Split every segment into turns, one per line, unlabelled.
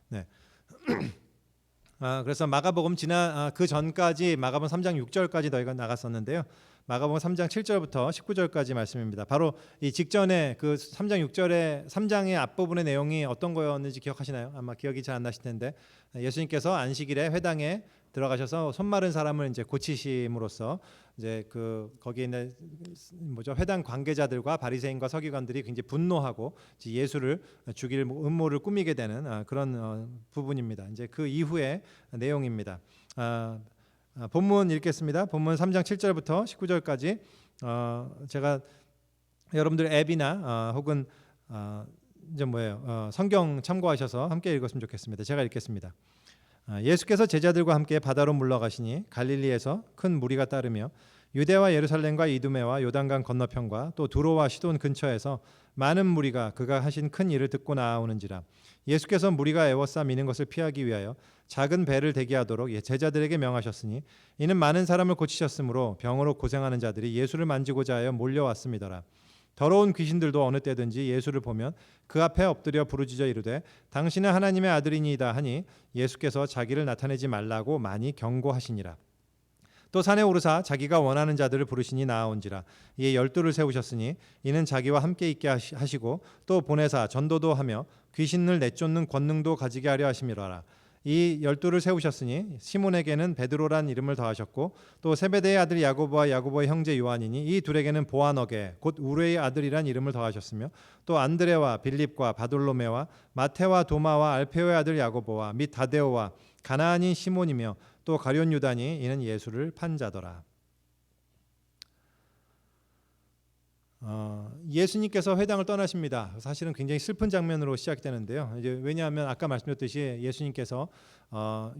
네. 그래서 마가복음 그 전까지 마가복음 3장 6절까지 너희가 나갔었는데요. 마가복음 3장 7절부터 19절까지 말씀입니다. 바로 이 직전에 그 3장 6절의 3장의 앞부분의 내용이 어떤 거였는지 기억하시나요? 아마 기억이 잘 안 나실 텐데 예수님께서 안식일에 회당에 들어가셔서 손 마른 사람을 이제 고치심으로써 이제 그 거기에 있는 회당 관계자들과 바리새인과 서기관들이 굉장히 분노하고 예수를 죽일 음모를 꾸미게 되는 그런 부분입니다. 이제 그 이후의 내용입니다. 본문 읽겠습니다. 본문 3장 7절부터 19절까지 제가 여러분들 앱이나 혹은 이제 성경 참고하셔서 함께 읽었으면 좋겠습니다. 제가 읽겠습니다. 예수께서 제자들과 함께 바다로 물러가시니 갈릴리에서 큰 무리가 따르며 유대와 예루살렘과 이두메와 요단강 건너편과 또 두로와 시돈 근처에서 많은 무리가 그가 하신 큰 일을 듣고 나아오는지라. 예수께서 무리가 애워싸 미는 것을 피하기 위하여 작은 배를 대기하도록 제자들에게 명하셨으니 이는 많은 사람을 고치셨으므로 병으로 고생하는 자들이 예수를 만지고자 하여 몰려왔음이더라. 더러운 귀신들도 어느 때든지 예수를 보면 그 앞에 엎드려 부르짖어 이르되 당신은 하나님의 아들이니이다 하니 예수께서 자기를 나타내지 말라고 많이 경고하시니라. 또 산에 오르사 자기가 원하는 자들을 부르시니 나아온지라. 이에 12를 세우셨으니 이는 자기와 함께 있게 하시고 또 보내사 전도도 하며 귀신을 내쫓는 권능도 가지게 하려 하심이로라. 이 12를 세우셨으니 시몬에게는 베드로란 이름을 더하셨고 또 세베대의 아들 야고보와 야고보의 형제 요한이니 이 둘에게는 보아너게 곧 우레의 아들이란 이름을 더하셨으며 또 안드레와 빌립과 바돌로메와 마테와 도마와 알페오의 아들 야고보와 및 다데오와 가나안인 시몬이며 또 가룟 유다니 이는 예수를 판 자더라. 예수님께서 회당을 떠나십니다. 사실은 굉장히 슬픈 장면으로 시작되는데요. 이제 왜냐하면 아까 말씀드렸듯이 예수님께서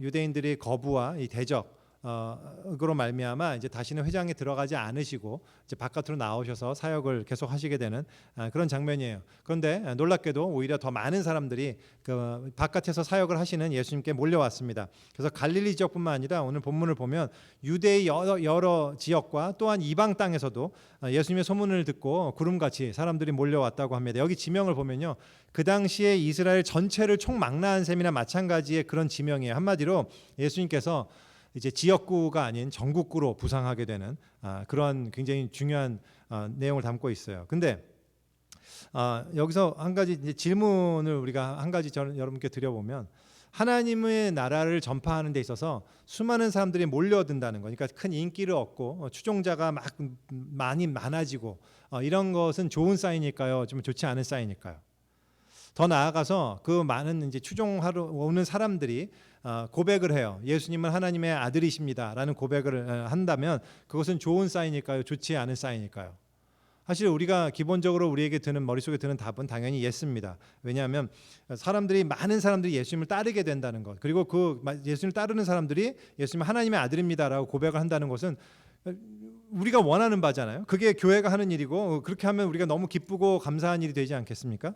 유대인들의 거부와 이 대적으로 말미암아 이제 다시는 회당에 들어가지 않으시고 이제 바깥으로 나오셔서 사역을 계속 하시게 되는 그런 장면이에요. 그런데 놀랍게도 오히려 더 많은 사람들이 그 바깥에서 사역을 하시는 예수님께 몰려왔습니다. 그래서 갈릴리 지역뿐만 아니라 오늘 본문을 보면 유대의 여러 지역과 또한 이방 땅에서도 예수님의 소문을 듣고 구름같이 사람들이 몰려왔다고 합니다. 여기 지명을 보면요, 그 당시에 이스라엘 전체를 총망라한 셈이나 마찬가지의 그런 지명이에요. 한마디로 예수님께서 이제 지역구가 아닌 전국구로 부상하게 되는 그런 굉장히 중요한 내용을 담고 있어요. 근데 여기서 한 가지 이제 질문을 우리가 한 가지 여러분께 드려보면, 하나님의 나라를 전파하는 데 있어서 수많은 사람들이 몰려든다는 거, 그러니까 큰 인기를 얻고 추종자가 많이 많아지고 이런 것은 좋은 사인일까요? 좀 좋지 않은 사인일까요? 더 나아가서 그 많은 이제 추종하러 오는 사람들이 고백을 해요. 예수님은 하나님의 아들이십니다라는 고백을 한다면 그것은 좋은 사인일까요? 좋지 않은 사인일까요? 사실 우리가 기본적으로 우리에게 머릿속에 드는 답은 당연히 예스입니다. 왜냐하면 많은 사람들이 예수님을 따르게 된다는 것, 그리고 그 예수님을 따르는 사람들이 예수님은 하나님의 아들입니다라고 고백을 한다는 것은 우리가 원하는 바잖아요. 그게 교회가 하는 일이고, 그렇게 하면 우리가 너무 기쁘고 감사한 일이 되지 않겠습니까?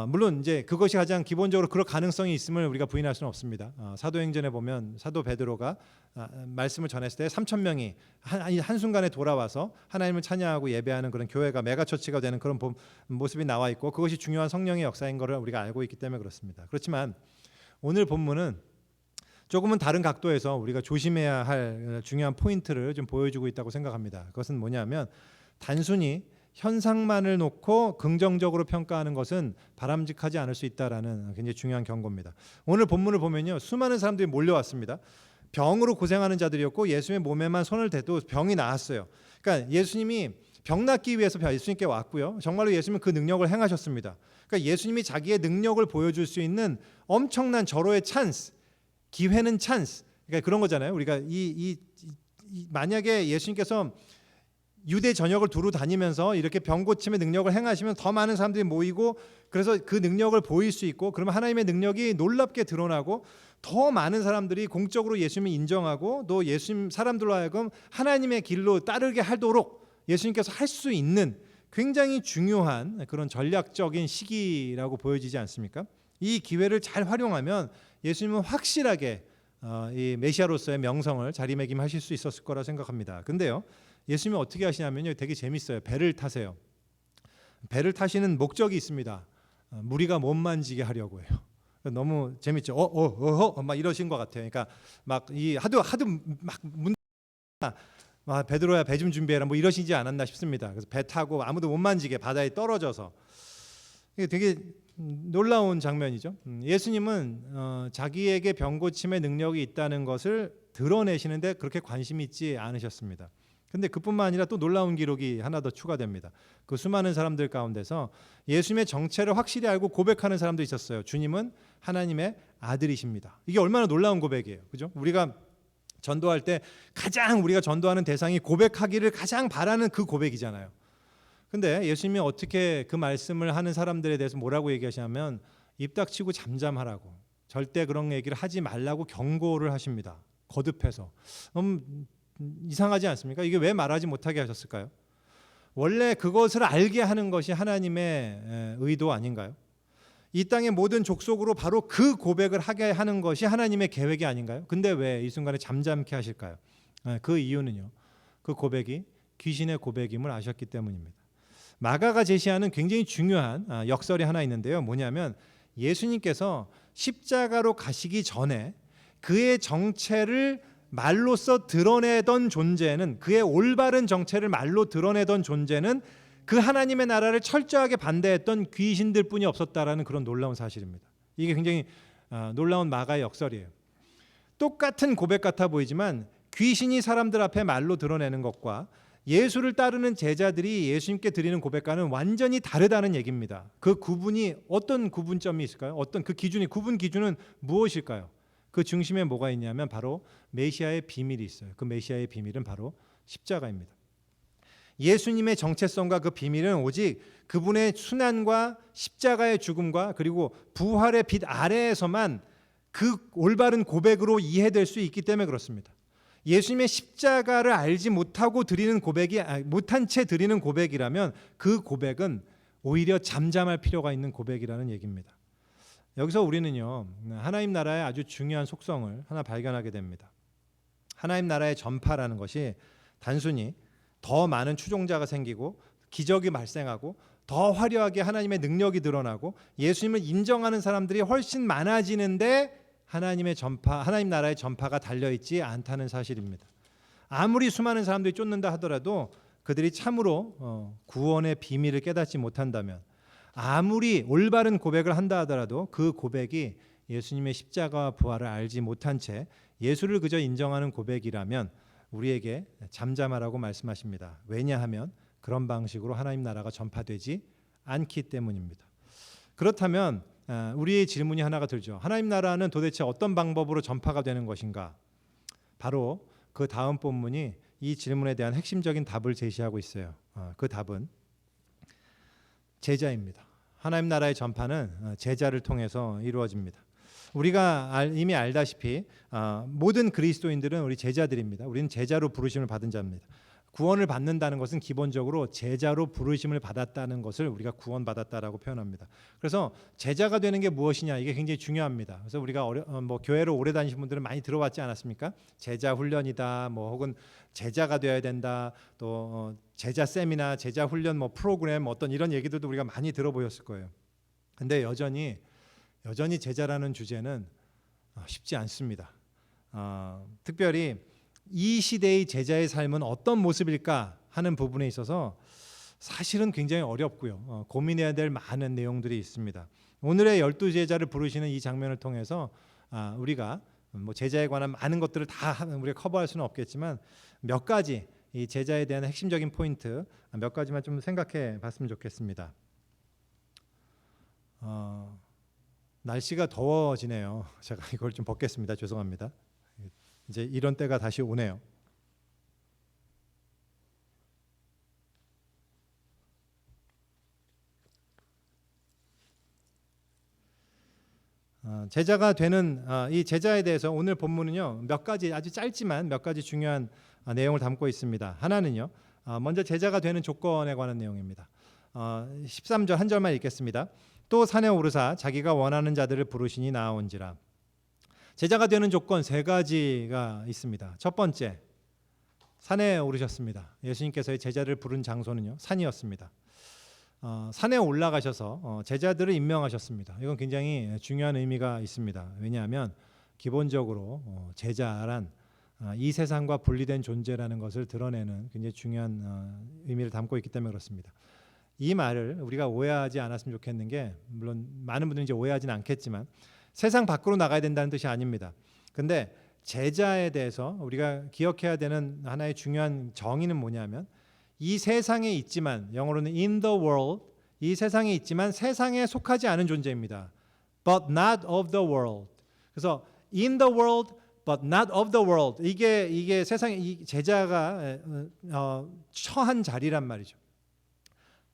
물론 이제 그것이 가장 기본적으로 그럴 가능성이 있음을 우리가 부인할 수는 없습니다. 사도행전에 보면 사도 베드로가 말씀을 전했을 때 3,000명이 한순간에 돌아와서 하나님을 찬양하고 예배하는 그런 교회가 메가처치가 되는 그런 모습이 나와 있고, 그것이 중요한 성령의 역사인 것을 우리가 알고 있기 때문에 그렇습니다. 그렇지만 오늘 본문은 조금은 다른 각도에서 우리가 조심해야 할 중요한 포인트를 좀 보여주고 있다고 생각합니다. 그것은 뭐냐면, 단순히 현상만을 놓고 긍정적으로 평가하는 것은 바람직하지 않을 수 있다라는 굉장히 중요한 경고입니다. 오늘 본문을 보면요, 수많은 사람들이 몰려왔습니다. 병으로 고생하는 자들이었고 예수님의 몸에만 손을 대도 병이 나았어요. 그러니까 예수님이 병 낫기 위해서 예수님께 왔고요, 정말로 예수님은 그 능력을 행하셨습니다. 그러니까 예수님이 자기의 능력을 보여줄 수 있는 엄청난 절호의 찬스, 기회는 찬스, 그러니까 그런 거잖아요. 우리가 만약에 예수님께서 유대 전역을 두루 다니면서 이렇게 병 고침의 능력을 행하시면 더 많은 사람들이 모이고, 그래서 그 능력을 보일 수 있고, 그러면 하나님의 능력이 놀랍게 드러나고 더 많은 사람들이 공적으로 예수님을 인정하고 또 예수님 사람들로 하여금 하나님의 길로 따르게 하도록 예수님께서 할 수 있는 굉장히 중요한 그런 전략적인 시기라고 보여지지 않습니까? 이 기회를 잘 활용하면 예수님은 확실하게 이 메시아로서의 명성을 자리매김하실 수 있었을 거라 생각합니다. 근데요, 예수님이 어떻게 하시냐면요, 되게 재밌어요. 배를 타세요. 배를 타시는 목적이 있습니다. 무리가 못 만지게 하려고 해요. 너무 재밌죠. 막 이러신 것 같아요. 그러니까 막 이 하도 막 베드로야 배 좀 준비해라 뭐 이러시지 않았나 싶습니다. 그래서 배 타고 아무도 못 만지게 바다에 떨어져서 이게 되게 놀라운 장면이죠. 예수님은 자기에게 병 고침의 능력이 있다는 것을 드러내시는데 그렇게 관심 있지 않으셨습니다. 근데 그뿐만 아니라 또 놀라운 기록이 하나 더 추가됩니다. 그 수많은 사람들 가운데서 예수님의 정체를 확실히 알고 고백하는 사람도 있었어요. 주님은 하나님의 아들이십니다. 이게 얼마나 놀라운 고백이에요. 그죠? 우리가 전도할 때 가장 우리가 전도하는 대상이 고백하기를 가장 바라는 그 고백이잖아요. 근데 예수님이 어떻게 그 말씀을 하는 사람들에 대해서 뭐라고 얘기하시냐면 입 닥치고 잠잠하라고, 절대 그런 얘기를 하지 말라고 경고를 하십니다. 거듭해서. 이상하지 않습니까? 이게 왜 말하지 못하게 하셨을까요? 원래 그것을 알게 하는 것이 하나님의 의도 아닌가요? 이 땅의 모든 족속으로 바로 그 고백을 하게 하는 것이 하나님의 계획이 아닌가요? 근데 왜 이 순간에 잠잠케 하실까요? 그 이유는요, 그 고백이 귀신의 고백임을 아셨기 때문입니다. 마가가 제시하는 굉장히 중요한 역설이 하나 있는데요. 뭐냐면 예수님께서 십자가로 가시기 전에 그의 정체를 말로써 드러내던 존재는, 그의 올바른 정체를 말로 드러내던 존재는 그 하나님의 나라를 철저하게 반대했던 귀신들 뿐이 없었다라는 그런 놀라운 사실입니다. 이게 굉장히 놀라운 마가의 역설이에요. 똑같은 고백 같아 보이지만 귀신이 사람들 앞에 말로 드러내는 것과 예수를 따르는 제자들이 예수님께 드리는 고백과는 완전히 다르다는 얘기입니다. 그 구분이 어떤 구분점이 있을까요? 어떤 그 기준이, 구분 기준은 무엇일까요? 그 중심에 뭐가 있냐면 바로 메시아의 비밀이 있어요. 그 메시아의 비밀은 바로 십자가입니다. 예수님의 정체성과 그 비밀은 오직 그분의 순환과 십자가의 죽음과 그리고 부활의 빛 아래에서만 그 올바른 고백으로 이해될 수 있기 때문에 그렇습니다. 예수님의 십자가를 알지 못하고 드리는 고백이, 못한 채 드리는 고백이라면 그 고백은 오히려 잠잠할 필요가 있는 고백이라는 얘기입니다. 여기서 우리는요, 하나님 나라의 아주 중요한 속성을 하나 발견하게 됩니다. 하나님 나라의 전파라는 것이 단순히 더 많은 추종자가 생기고 기적이 발생하고 더 화려하게 하나님의 능력이 드러나고 예수님을 인정하는 사람들이 훨씬 많아지는데 하나님의 전파, 하나님 나라의 전파가 달려있지 않다는 사실입니다. 아무리 수많은 사람들이 쫓는다 하더라도 그들이 참으로 구원의 비밀을 깨닫지 못한다면, 아무리 올바른 고백을 한다 하더라도 그 고백이 예수님의 십자가와 부활을 알지 못한 채 예수를 그저 인정하는 고백이라면 우리에게 잠잠하라고 말씀하십니다. 왜냐하면 그런 방식으로 하나님 나라가 전파되지 않기 때문입니다. 그렇다면 우리의 질문이 하나가 들죠. 하나님 나라는 도대체 어떤 방법으로 전파가 되는 것인가? 바로 그 다음 본문이 이 질문에 대한 핵심적인 답을 제시하고 있어요. 그 답은 제자입니다. 하나님 나라의 전파는 제자를 통해서 이루어집니다. 우리가 이미 알다시피 모든 그리스도인들은 우리 제자들입니다. 우리는 제자로 부르심을 받은 자입니다. 구원을 받는다는 것은 기본적으로 제자로 부르심을 받았다는 것을 우리가 구원받았다라고 표현합니다. 그래서 제자가 되는 게 무엇이냐, 이게 굉장히 중요합니다. 그래서 우리가 교회로 오래 다니신 분들은 많이 들어봤지 않았습니까? 제자 훈련이다, 혹은 제자가 되어야 된다, 또 제자 세미나, 제자 훈련 프로그램 어떤 이런 얘기들도 우리가 많이 들어보셨을 거예요. 근데 여전히 제자라는 주제는 쉽지 않습니다. 특별히 이 시대의 제자의 삶은 어떤 모습일까 하는 부분에 있어서 사실은 굉장히 어렵고요. 고민해야 될 많은 내용들이 있습니다. 오늘의 12제자를 부르시는 이 장면을 통해서 우리가 제자에 관한 많은 것들을 다 우리가 커버할 수는 없겠지만 몇 가지 이 제자에 대한 핵심적인 포인트 몇 가지만 좀 생각해 봤으면 좋겠습니다. 날씨가 더워지네요. 제가 이걸 좀 벗겠습니다. 죄송합니다. 이제 이런 때가 다시 오네요. 제자가 되는 이 제자에 대해서 오늘 본문은요, 몇 가지 아주 짧지만 몇 가지 중요한 내용을 담고 있습니다. 하나는요, 먼저 제자가 되는 조건에 관한 내용입니다. 13절 한 절만 읽겠습니다. 또 산에 오르사 자기가 원하는 자들을 부르시니 나아온지라. 제자가 되는 조건 세 가지가 있습니다. 첫 번째, 산에 오르셨습니다. 예수님께서의 제자를 부른 장소는요, 산이었습니다. 산에 올라가셔서 제자들을 임명하셨습니다. 이건 굉장히 중요한 의미가 있습니다. 왜냐하면 기본적으로 제자란 이 세상과 분리된 존재라는 것을 드러내는 굉장히 중요한 의미를 담고 있기 때문에 그렇습니다. 이 말을 우리가 오해하지 않았으면 좋겠는 게, 물론 많은 분들이 이제 오해하지는 않겠지만 세상 밖으로 나가야 된다는 뜻이 아닙니다. 근데 제자에 대해서 우리가 기억해야 되는 하나의 중요한 정의는 뭐냐면, 이 세상에 있지만, 영어로는 in the world, 이 세상에 있지만 세상에 속하지 않은 존재입니다. But not of the world. 그래서 in the world but not of the world. 이게 세상에 이 제자가 처한 자리란 말이죠.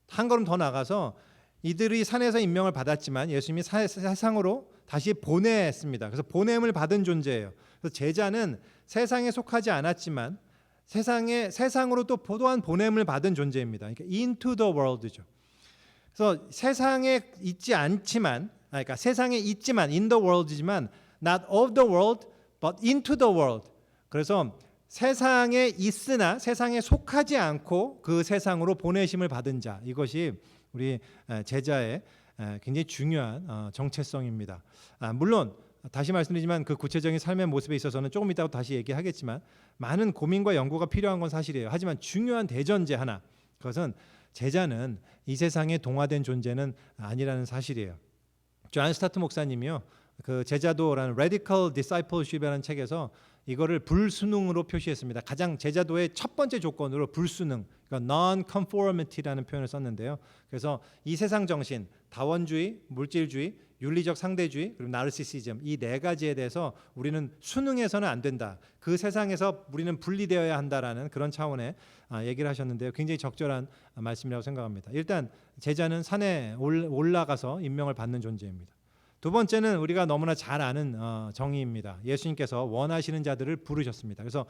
한 걸음 더 나가서 이들이 산에서 임명을 받았지만 예수님이 세상으로 다시 보냈습니다. 그래서 보냄을 받은 존재예요. 그래서 제자는 세상에 속하지 않았지만 세상으로 또 또한 보냄을 받은 존재입니다. 그러니까 into the world죠. 그래서 세상에 있지 않지만, 그러니까 세상에 있지만 in the world이지만 not of the world but into the world. 그래서 세상에 있으나 세상에 속하지 않고 그 세상으로 보내심을 받은 자, 이것이 우리 제자의 굉장히 중요한 정체성입니다. 물론 다시 말씀드리지만 그 구체적인 삶의 모습에 있어서는 조금 이따가 다시 얘기하겠지만 많은 고민과 연구가 필요한 건 사실이에요. 하지만 중요한 대전제 하나, 그것은 제자는 이 세상에 동화된 존재는 아니라는 사실이에요. 존 스타트 목사님이요, 그 제자도라는 Radical Discipleship이라는 책에서 이거를 불순응으로 표시했습니다. 가장 제자도의 첫 번째 조건으로 불순응, 그러니까 non-conformity라는 표현을 썼는데요. 그래서 이 세상 정신, 다원주의, 물질주의, 윤리적 상대주의, 그리고 나르시시즘, 이 네 가지에 대해서 우리는 순응해서는 안 된다. 그 세상에서 우리는 분리되어야 한다라는 그런 차원의 얘기를 하셨는데요. 굉장히 적절한 말씀이라고 생각합니다. 일단 제자는 산에 올라가서 임명을 받는 존재입니다. 두 번째는 우리가 너무나 잘 아는 정의입니다. 예수님께서 원하시는 자들을 부르셨습니다. 그래서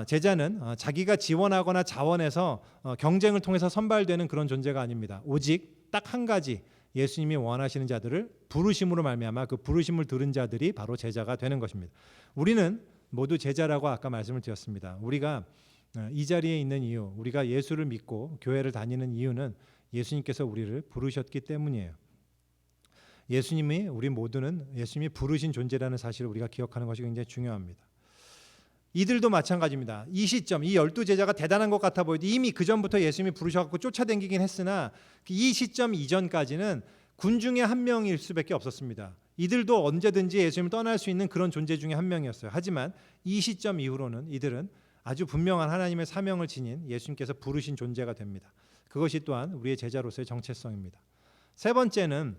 제자는 자기가 지원하거나 자원해서 경쟁을 통해서 선발되는 그런 존재가 아닙니다. 오직 딱 한 가지, 예수님이 원하시는 자들을 부르심으로 말미암아 그 부르심을 들은 자들이 바로 제자가 되는 것입니다. 우리는 모두 제자라고 아까 말씀을 드렸습니다. 우리가 이 자리에 있는 이유, 우리가 예수를 믿고 교회를 다니는 이유는 예수님께서 우리를 부르셨기 때문이에요. 예수님이, 우리 모두는 예수님이 부르신 존재라는 사실을 우리가 기억하는 것이 굉장히 중요합니다. 이들도 마찬가지입니다. 이 시점, 이 12제자가 대단한 것 같아 보여도 이미 그 전부터 예수님이 부르셔갖고 쫓아다니긴 했으나 이 시점 이전까지는 군 중에 한 명일 수밖에 없었습니다. 이들도 언제든지 예수님을 떠날 수 있는 그런 존재 중에 한 명이었어요. 하지만 이 시점 이후로는 이들은 아주 분명한 하나님의 사명을 지닌 예수님께서 부르신 존재가 됩니다. 그것이 또한 우리의 제자로서의 정체성입니다. 세 번째는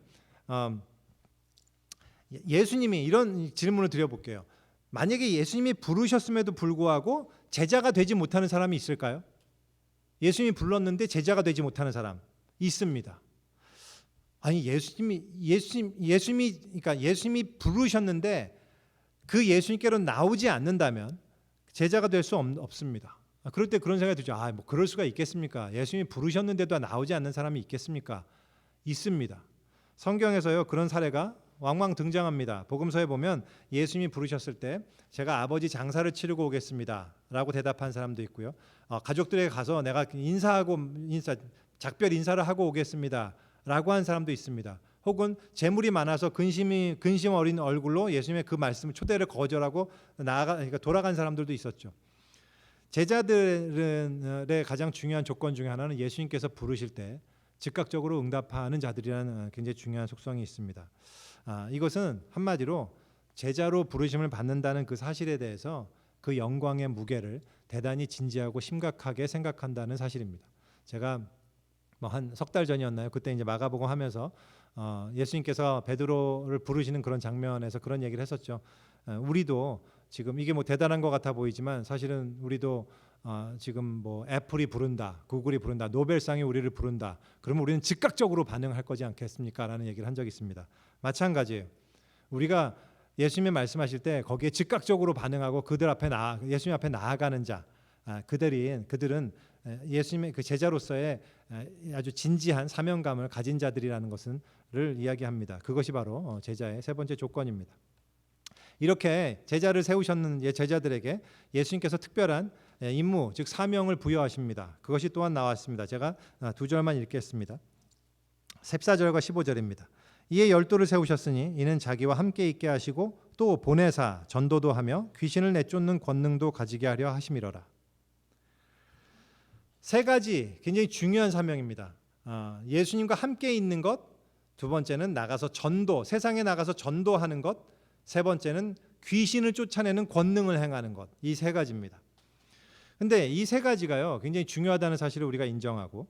예수님이, 이런 질문을 드려볼게요. 만약에 예수님이 부르셨음에도 불구하고 제자가 되지 못하는 사람이 있을까요? 예수님이 불렀는데 제자가 되지 못하는 사람 있습니다. 아니, 그러니까 예수님이 부르셨는데 그 예수님께로 나오지 않는다면 제자가 될 수 없습니다. 그럴 때 그런 생각이 들죠. 뭐 그럴 수가 있겠습니까? 예수님이 부르셨는데도 나오지 않는 사람이 있겠습니까? 있습니다. 성경에서요, 그런 사례가 왕왕 등장합니다. 복음서에 보면 예수님이 부르셨을 때 제가 아버지 장사를 치르고 오겠습니다 라고 대답한 사람도 있고요. 가족들에게 가서 내가 작별 인사를 하고 오겠습니다 라고 한 사람도 있습니다. 혹은 재물이 많아서 근심 어린 얼굴로 예수님의 그 말씀을, 초대를 거절하고 그러니까 돌아간 사람들도 있었죠. 제자들의 가장 중요한 조건 중에 하나는 예수님께서 부르실 때 즉각적으로 응답하는 자들이라는 굉장히 중요한 속성이 있습니다. 이것은 한마디로 제자로 부르심을 받는다는 그 사실에 대해서 그 영광의 무게를 대단히 진지하고 심각하게 생각한다는 사실입니다. 제가 한 석 달 전이었나요? 그때 이제 마가복음 하면서 예수님께서 베드로를 부르시는 그런 장면에서 그런 얘기를 했었죠. 우리도 지금 이게 뭐 대단한 것 같아 보이지만 사실은 우리도 지금 뭐 애플이 부른다, 구글이 부른다, 노벨상이 우리를 부른다. 그러면 우리는 즉각적으로 반응할 거지 않겠습니까? 라는 얘기를 한 적이 있습니다. 마찬가지예요. 우리가 예수님이 말씀하실 때 거기에 즉각적으로 반응하고 그들 앞에 예수님 앞에 나아가는 자, 그들은 예수님의 그 제자로서의 아주 진지한 사명감을 가진 자들이라는 것을 이야기합니다. 그것이 바로 제자의 세 번째 조건입니다. 이렇게 제자를 세우셨는 제자들에게 예수님께서 특별한 임무, 즉 사명을 부여하십니다. 그것이 또한 나왔습니다. 제가 두 절만 읽겠습니다. 14절과 15절입니다. 이에 12를 세우셨으니 이는 자기와 함께 있게 하시고 또 보내사 전도도 하며 귀신을 내쫓는 권능도 가지게 하려 하심이로라. 세 가지 굉장히 중요한 사명입니다. 예수님과 함께 있는 것, 두 번째는 나가서 전도, 세상에 나가서 전도하는 것, 세 번째는 귀신을 쫓아내는 권능을 행하는 것. 이 세 가지입니다. 근데 이 세 가지가요, 굉장히 중요하다는 사실을 우리가 인정하고,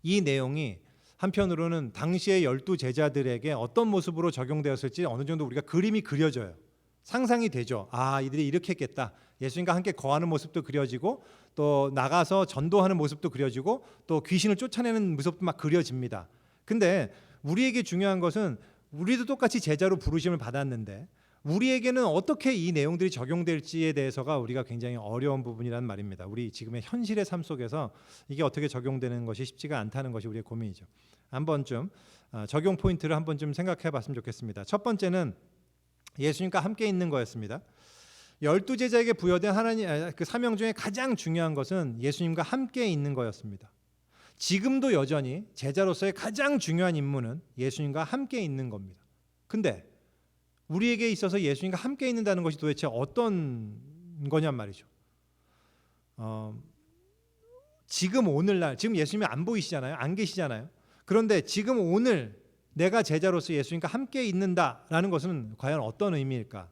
이 내용이 한편으로는 당시의 12 제자들에게 어떤 모습으로 적용되었을지 어느 정도 우리가 그림이 그려져요. 상상이 되죠. 이들이 이렇게 했겠다. 예수님과 함께 거하는 모습도 그려지고, 또 나가서 전도하는 모습도 그려지고, 또 귀신을 쫓아내는 모습도 막 그려집니다. 근데 우리에게 중요한 것은 우리도 똑같이 제자로 부르심을 받았는데 우리에게는 어떻게 이 내용들이 적용될지에 대해서가 우리가 굉장히 어려운 부분이라는 말입니다. 우리 지금의 현실의 삶 속에서 이게 어떻게 적용되는 것이 쉽지가 않다는 것이 우리의 고민이죠. 한번 좀 적용 포인트를 한번 좀 생각해 봤으면 좋겠습니다. 첫 번째는 예수님과 함께 있는 거였습니다. 12 제자에게 부여된 하나님 그 사명 중에 가장 중요한 것은 예수님과 함께 있는 거였습니다. 지금도 여전히 제자로서의 가장 중요한 임무는 예수님과 함께 있는 겁니다. 근데 우리에게 있어서 예수님과 함께 있는다는 것이 도대체 어떤 거냔 말이죠. 지금 오늘날, 지금 예수님이 안 보이시잖아요. 안 계시잖아요. 그런데 지금 오늘 내가 제자로서 예수님과 함께 있는다라는 것은 과연 어떤 의미일까?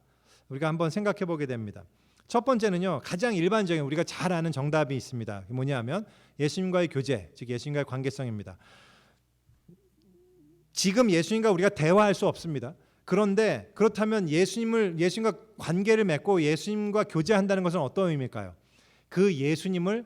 우리가 한번 생각해 보게 됩니다. 첫 번째는요, 가장 일반적인 우리가 잘 아는 정답이 있습니다. 뭐냐면 예수님과의 교제, 즉 예수님과의 관계성입니다. 지금 예수님과 우리가 대화할 수 없습니다. 그런데 그렇다면 예수님과 관계를 맺고 예수님과 교제한다는 것은 어떤 의미일까요? 그 예수님을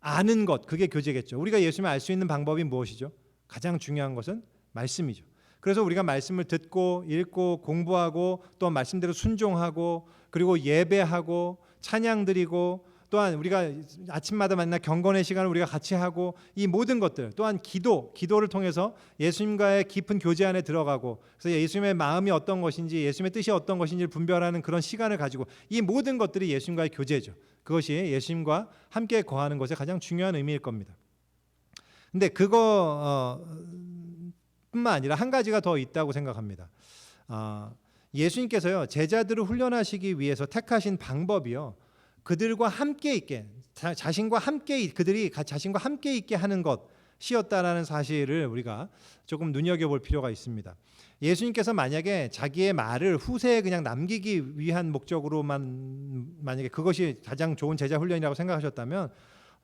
아는 것, 그게 교제겠죠. 우리가 예수님을 알 수 있는 방법이 무엇이죠? 가장 중요한 것은 말씀이죠. 그래서 우리가 말씀을 듣고 읽고 공부하고 또 말씀대로 순종하고 그리고 예배하고 찬양 드리고 또한 우리가 아침마다 만나 경건의 시간을 우리가 같이 하고 이 모든 것들 또한 기도를 통해서 예수님과의 깊은 교제 안에 들어가고 그래서 예수님의 마음이 어떤 것인지 예수님의 뜻이 어떤 것인지를 분별하는 그런 시간을 가지고 이 모든 것들이 예수님과의 교제죠. 그것이 예수님과 함께 거하는 것의 가장 중요한 의미일 겁니다. 근데 그거 뿐만 아니라 한 가지가 더 있다고 생각합니다. 예수님께서요 제자들을 훈련하시기 위해서 택하신 방법이요 그들과 함께 있게 그들이 자신과 함께 있게 하는 것이었다라는 사실을 우리가 조금 눈여겨볼 필요가 있습니다. 예수님께서 만약에 자기의 말을 후세에 그냥 남기기 위한 목적으로만 만약에 그것이 가장 좋은 제자 훈련이라고 생각하셨다면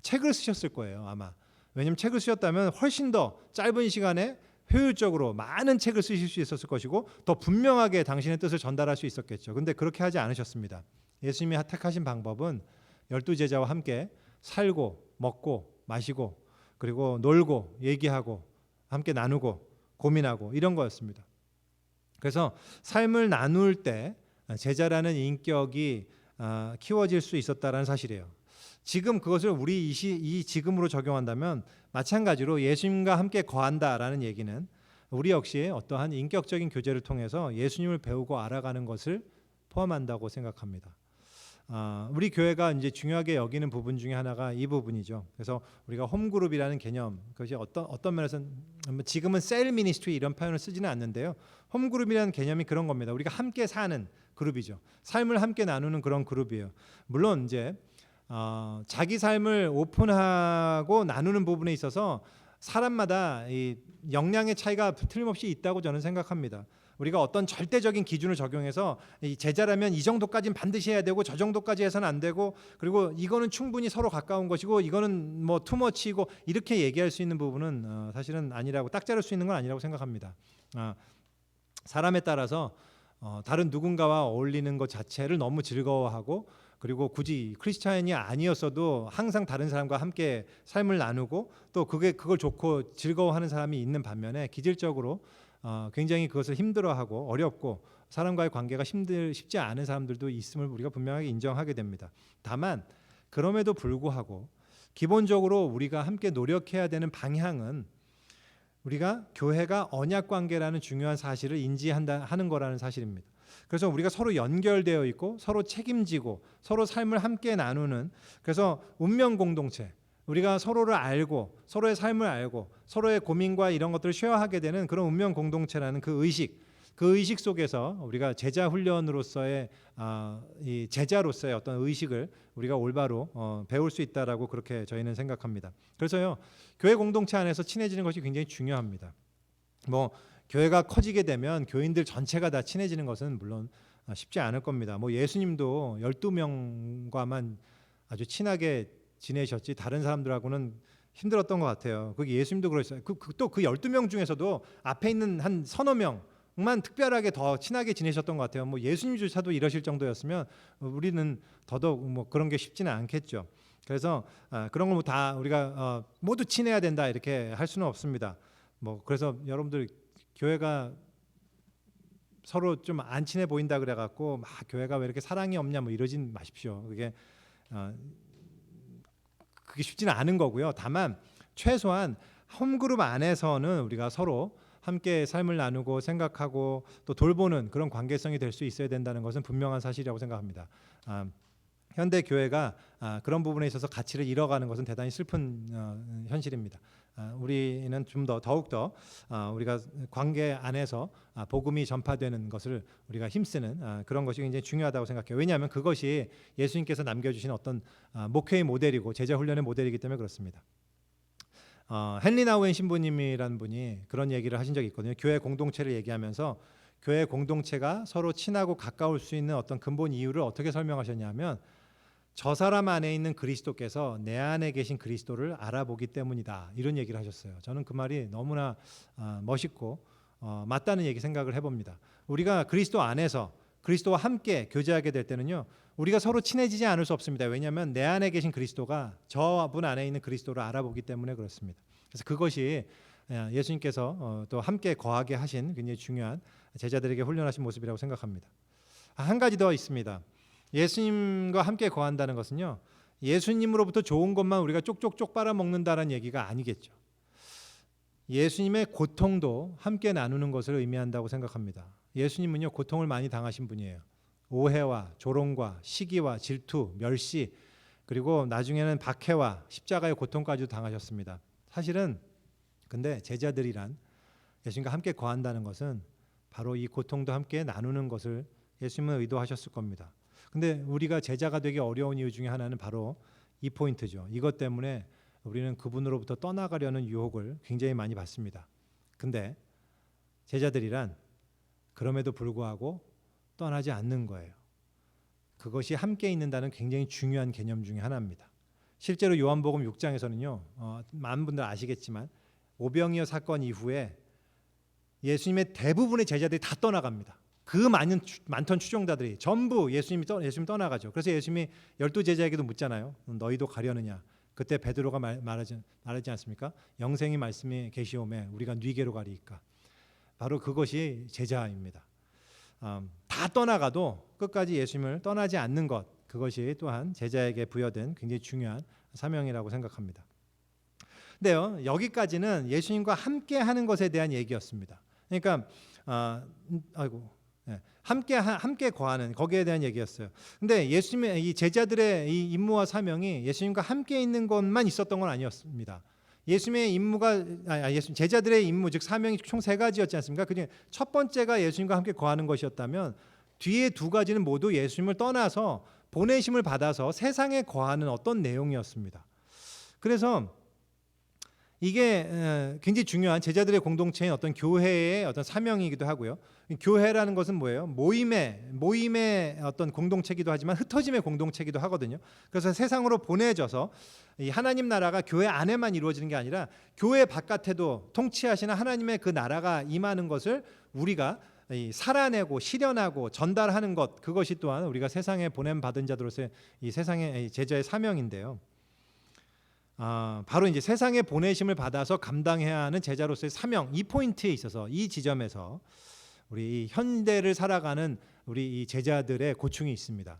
책을 쓰셨을 거예요 아마. 왜냐하면 책을 쓰셨다면 훨씬 더 짧은 시간에 효율적으로 많은 책을 쓰실 수 있었을 것이고 더 분명하게 당신의 뜻을 전달할 수 있었겠죠. 그런데 그렇게 하지 않으셨습니다. 예수님이 택하신 방법은 12 제자와 함께 살고 먹고 마시고 그리고 놀고 얘기하고 함께 나누고 고민하고 이런 거였습니다. 그래서 삶을 나눌 때 제자라는 인격이 키워질 수 있었다는 사실이에요. 지금 그것을 우리 이 지금으로 적용한다면 마찬가지로 예수님과 함께 거한다라는 얘기는 우리 역시 어떠한 인격적인 교제를 통해서 예수님을 배우고 알아가는 것을 포함한다고 생각합니다. 우리 교회가 이제 중요하게 여기는 부분 중에 하나가 이 부분이죠. 그래서 우리가 홈그룹이라는 개념, 그것이 어떤 면에서는 지금은 셀 미니스트리 이런 표현을 쓰지는 않는데요. 홈그룹이라는 개념이 그런 겁니다. 우리가 함께 사는 그룹이죠. 삶을 함께 나누는 그런 그룹이에요. 물론 이제 자기 삶을 오픈하고 나누는 부분에 있어서 사람마다 이 역량의 차이가 틀림없이 있다고 저는 생각합니다. 우리가 어떤 절대적인 기준을 적용해서 이 제자라면 이 정도까지는 반드시 해야 되고 저 정도까지 해서는 안 되고 그리고 이거는 충분히 서로 가까운 것이고 이거는 뭐 투머치고 이렇게 얘기할 수 있는 부분은 사실은 아니라고 딱 자를 수 있는 건 아니라고 생각합니다. 사람에 따라서 다른 누군가와 어울리는 것 자체를 너무 즐거워하고 그리고 굳이 크리스찬이 아니었어도 항상 다른 사람과 함께 삶을 나누고 또 그걸 좋고 즐거워하는 사람이 있는 반면에 기질적으로 굉장히 그것을 힘들어하고 어렵고 사람과의 관계가 쉽지 않은 사람들도 있음을 우리가 분명하게 인정하게 됩니다. 다만 그럼에도 불구하고 기본적으로 우리가 함께 노력해야 되는 방향은 우리가 교회가 언약 관계라는 중요한 사실을 인지하는 거라는 사실입니다. 그래서 우리가 서로 연결되어 있고 서로 책임지고 서로 삶을 함께 나누는 그래서 운명 공동체 우리가 서로를 알고 서로의 삶을 알고 서로의 고민과 이런 것들을 쉐어하게 되는 그런 운명 공동체라는 그 의식 속에서 우리가 제자 훈련으로서의 이 제자로서의 어떤 의식을 우리가 올바로 배울 수 있다라고 그렇게 저희는 생각합니다. 그래서요, 교회 공동체 안에서 친해지는 것이 굉장히 중요합니다. 뭐 교회가 커지게 되면 교인들 전체가 다 친해지는 것은 물론 쉽지 않을 겁니다. 뭐 예수님도 12명과만 아주 친하게 지내셨지 다른 사람들하고는 힘들었던 것 같아요. 그 예수님도 그러셨어요. 또 그 12명 중에서도 앞에 있는 한 서너 명만 특별하게 더 친하게 지내셨던 것 같아요. 뭐 예수님조차도 이러실 정도였으면 우리는 더더욱 뭐 그런 게 쉽지는 않겠죠. 그래서 그런 걸 다 우리가 모두 친해야 된다 이렇게 할 수는 없습니다. 뭐 그래서 여러분들 교회가 서로 좀 안 친해 보인다 그래갖고 막 교회가 왜 이렇게 사랑이 없냐 뭐 이러진 마십시오. 그게 쉽지는 않은 거고요. 다만 최소한 홈그룹 안에서는 우리가 서로 함께 삶을 나누고 생각하고 또 돌보는 그런 관계성이 될 수 있어야 된다는 것은 분명한 사실이라고 생각합니다. 현대 교회가 그런 부분에 있어서 가치를 잃어가는 것은 대단히 슬픈 현실입니다. 우리는 좀 더욱더 우리가 관계 안에서 복음이 전파되는 것을 우리가 힘쓰는 그런 것이 굉장히 중요하다고 생각해요. 왜냐하면 그것이 예수님께서 남겨주신 어떤 목회의 모델이고 제자 훈련의 모델이기 때문에 그렇습니다. 헨리 나우엔 신부님이라는 분이 그런 얘기를 하신 적이 있거든요. 교회 공동체를 얘기하면서 교회 공동체가 서로 친하고 가까울 수 있는 어떤 근본 이유를 어떻게 설명하셨냐면 저 사람 안에 있는 그리스도께서 내 안에 계신 그리스도를 알아보기 때문이다. 이런 얘기를 하셨어요. 저는 그 말이 너무나 멋있고 맞다는 얘기 생각을 해봅니다. 우리가 그리스도 안에서 그리스도와 함께 교제하게 될 때는요, 우리가 서로 친해지지 않을 수 없습니다. 왜냐하면 내 안에 계신 그리스도가 저분 안에 있는 그리스도를 알아보기 때문에 그렇습니다. 그래서 그것이 예수님께서 또 함께 거하게 하신 굉장히 중요한 제자들에게 훈련하신 모습이라고 생각합니다. 한 가지 더 있습니다. 예수님과 함께 거한다는 것은요, 예수님으로부터 좋은 것만 우리가 쪽쪽쪽 빨아먹는다는 얘기가 아니겠죠. 예수님의 고통도 함께 나누는 것을 의미한다고 생각합니다. 예수님은요, 고통을 많이 당하신 분이에요. 오해와 조롱과 시기와 질투, 멸시, 그리고 나중에는 박해와 십자가의 고통까지도 당하셨습니다. 사실은 근데 제자들이란 예수님과 함께 거한다는 것은 바로 이 고통도 함께 나누는 것을 예수님은 의도하셨을 겁니다. 근데 우리가 제자가 되기 어려운 이유 중에 하나는 바로 이 포인트죠. 이것 때문에 우리는 그분으로부터 떠나가려는 유혹을 굉장히 많이 받습니다. 근데 제자들이란 그럼에도 불구하고 떠나지 않는 거예요. 그것이 함께 있는다는 굉장히 중요한 개념 중에 하나입니다. 실제로 요한복음 6장에서는요, 많은 분들 아시겠지만 오병이어 사건 이후에 예수님의 대부분의 제자들이 다 떠나갑니다. 그 많던 추종자들이 전부 예수님 떠나가죠. 그래서 예수님이 12제자에게도 묻잖아요. 너희도 가려느냐? 그때 베드로가 말하지 않습니까? 영생이 말씀이 계시오매 우리가 뉘게로 가리이까. 바로 그것이 제자입니다. 다 떠나가도 끝까지 예수님을 떠나지 않는 것, 그것이 또한 제자에게 부여된 굉장히 중요한 사명이라고 생각합니다. 근데요, 여기까지는 예수님과 함께 하는 것에 대한 얘기였습니다. 그러니까 함께 거하는 거기에 대한 얘기였어요. 근데 예수님의 이 제자들의 이 임무와 사명이 예수님과 함께 있는 것만 있었던 건 아니었습니다. 예수님의 임무가 제자들의 임무 즉 사명이 총 3가지였지 않습니까? 그중에 첫 번째가 예수님과 함께 거하는 것이었다면 뒤에 2가지는 모두 예수님을 떠나서 보내심을 받아서 세상에 거하는 어떤 내용이었습니다. 그래서 이게 굉장히 중요한 제자들의 공동체인 어떤 교회의 어떤 사명이기도 하고요. 교회라는 것은 뭐예요? 모임의 어떤 공동체이기도 하지만 흩어짐의 공동체이기도 하거든요. 그래서 세상으로 보내져서 이 하나님 나라가 교회 안에만 이루어지는 게 아니라 교회 바깥에도 통치하시는 하나님의 그 나라가 임하는 것을 우리가 살아내고 실현하고 전달하는 것, 그것이 또한 우리가 세상에 보냄받은 자들로서의 이 세상의 제자의 사명인데요. 바로 이제 세상에 보내심을 받아서 감당해야 하는 제자로서의 사명, 이 포인트에 있어서 이 지점에서 우리 이 현대를 살아가는 우리 이 제자들의 고충이 있습니다.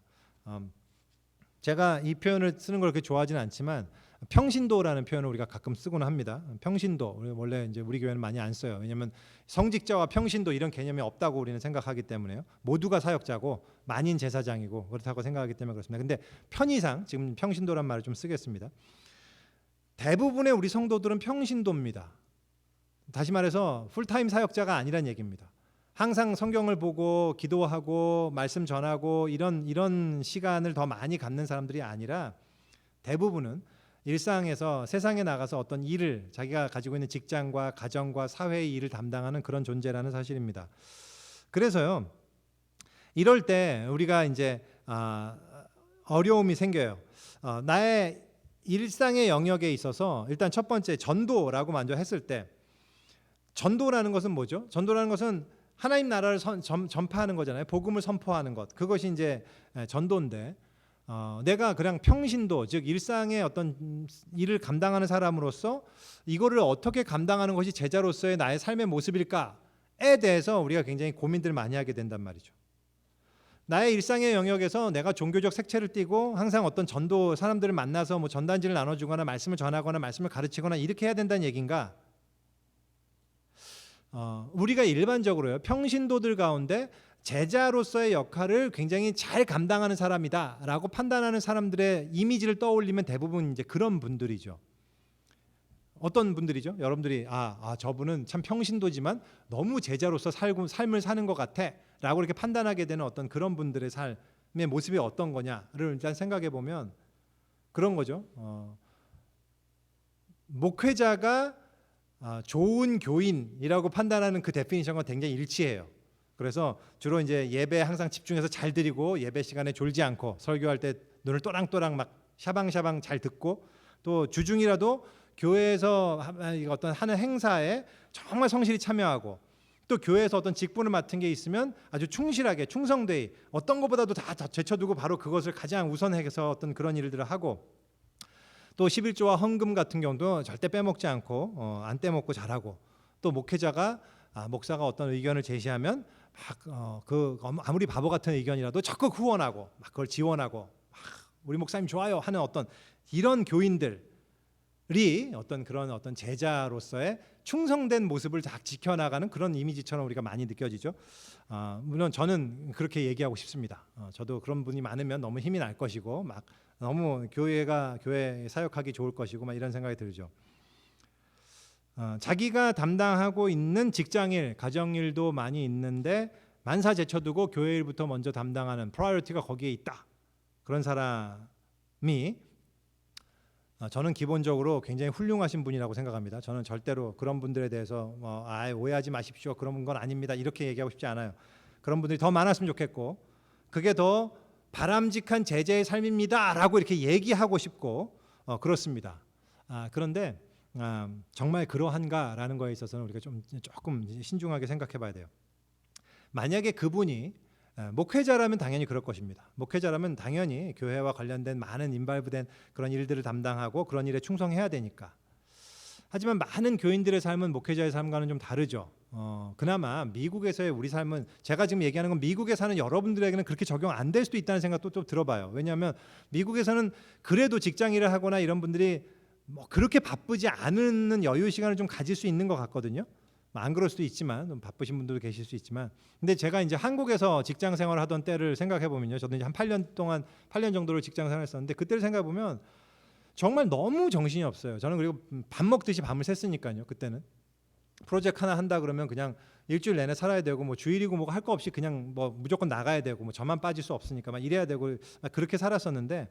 제가 이 표현을 쓰는 걸 그렇게 좋아하지는 않지만 평신도라는 표현을 우리가 가끔 쓰곤 합니다. 평신도 원래 이제 우리 교회는 많이 안 써요. 왜냐하면 성직자와 평신도 이런 개념이 없다고 우리는 생각하기 때문에요. 모두가 사역자고 만인 제사장이고 그렇다고 생각하기 때문에 그렇습니다. 근데 편의상 지금 평신도란 말을 좀 쓰겠습니다. 대부분의 우리 성도들은 평신도입니다. 다시 말해서 풀타임 사역자가 아니란 얘기입니다. 항상 성경을 보고 기도하고 말씀 전하고 이런 시간을 더 많이 갖는 사람들이 아니라 대부분은 일상에서 세상에 나가서 어떤 일을 자기가 가지고 있는 직장과 가정과 사회의 일을 담당하는 그런 존재라는 사실입니다. 그래서요, 이럴 때 우리가 이제 어려움이 생겨요. 나의 일상의 영역에 있어서 일단 첫 번째 전도라고 먼저 했을 때, 전도라는 것은 뭐죠? 전도라는 것은 하나님 나라를 전파하는 거잖아요. 복음을 선포하는 것. 그것이 이제 전도인데, 내가 그냥 평신도, 즉 일상의 어떤 일을 감당하는 사람으로서 이거를 어떻게 감당하는 것이 제자로서의 나의 삶의 모습일까에 대해서 우리가 굉장히 고민들을 많이 하게 된단 말이죠. 나의 일상의 영역에서 내가 종교적 색채를 띠고 항상 어떤 전도 사람들을 만나서 뭐 전단지를 나눠주거나 말씀을 전하거나 말씀을 가르치거나 이렇게 해야 된다는 얘기인가? 우리가 일반적으로요, 평신도들 가운데 제자로서의 역할을 굉장히 잘 감당하는 사람이다라고 판단하는 사람들의 이미지를 떠올리면 대부분 이제 그런 분들이죠. 어떤 분들이죠? 여러분들이 저분은 참 평신도지만 너무 제자로서 삶을 사는 것 같아라고 이렇게 판단하게 되는 어떤 그런 분들의 삶의 모습이 어떤 거냐를 일단 생각해 보면 그런 거죠. 목회자가 좋은 교인이라고 판단하는 그 데피니션과 굉장히 일치해요. 그래서 주로 이제 예배 항상 집중해서 잘 드리고 예배 시간에 졸지 않고 설교할 때 눈을 또랑또랑 막 샤방샤방 잘 듣고 또 주중이라도 교회에서 어떤 하는 행사에 정말 성실히 참여하고 또 교회에서 어떤 직분을 맡은 게 있으면 아주 충실하게 충성되이 어떤 것보다도 다 제쳐두고 바로 그것을 가장 우선해서 어떤 그런 일들을 하고 또 11조와 헌금 같은 경우도 절대 빼먹지 않고 안 떼먹고 잘하고 또 목회자가 목사가 어떤 의견을 제시하면 아무리 바보 같은 의견이라도 적극 후원하고 막 그걸 지원하고 우리 목사님 좋아요 하는 어떤 이런 교인들이 어떤 그런 어떤 제자로서의 충성된 모습을 다 지켜나가는 그런 이미지처럼 우리가 많이 느껴지죠. 물론 저는 그렇게 얘기하고 싶습니다. 저도 그런 분이 많으면 너무 힘이 날 것이고 막 너무 교회 사역하기 좋을 것이고 막 이런 생각이 들죠. 자기가 담당하고 있는 직장일, 가정일도 많이 있는데 만사 제쳐두고 교회 일부터 먼저 담당하는 프라이어티가 거기에 있다. 그런 사람이 저는 기본적으로 굉장히 훌륭하신 분이라고 생각합니다. 저는 절대로 그런 분들에 대해서 오해하지 마십시오. 그런 건 아닙니다. 이렇게 얘기하고 싶지 않아요. 그런 분들이 더 많았으면 좋겠고 그게 더 바람직한 제자의 삶입니다라고 이렇게 얘기하고 싶고 그렇습니다. 그런데 정말 그러한가라는 거에 있어서는 우리가 조금 신중하게 생각해 봐야 돼요. 만약에 그분이 목회자라면 당연히 그럴 것입니다. 목회자라면 당연히 교회와 관련된 많은 인발부된 그런 일들을 담당하고 그런 일에 충성해야 되니까. 하지만 많은 교인들의 삶은 목회자의 삶과는 좀 다르죠. 그나마 미국에서의 우리 삶은 제가 지금 얘기하는 건 미국에 사는 여러분들에게는 그렇게 적용 안 될 수도 있다는 생각도 좀 들어봐요. 왜냐하면 미국에서는 그래도 직장 일을 하거나 이런 분들이 뭐 그렇게 바쁘지 않은 여유 시간을 좀 가질 수 있는 것 같거든요. 안 그럴 수도 있지만 좀 바쁘신 분들도 계실 수 있지만 근데 제가 이제 한국에서 직장 생활을 하던 때를 생각해 보면요. 저도 이제 한 8년 정도를 직장 생활했었는데 그때를 생각해 보면 정말 너무 정신이 없어요. 저는 그리고 밥 먹듯이 밤을 샜으니까요. 그때는 프로젝트 하나 한다 그러면 그냥 일주일 내내 살아야 되고 뭐 주일이고 뭐 할 거 없이 그냥 뭐 무조건 나가야 되고 뭐 저만 빠질 수 없으니까 막 이래야 되고 그렇게 살았었는데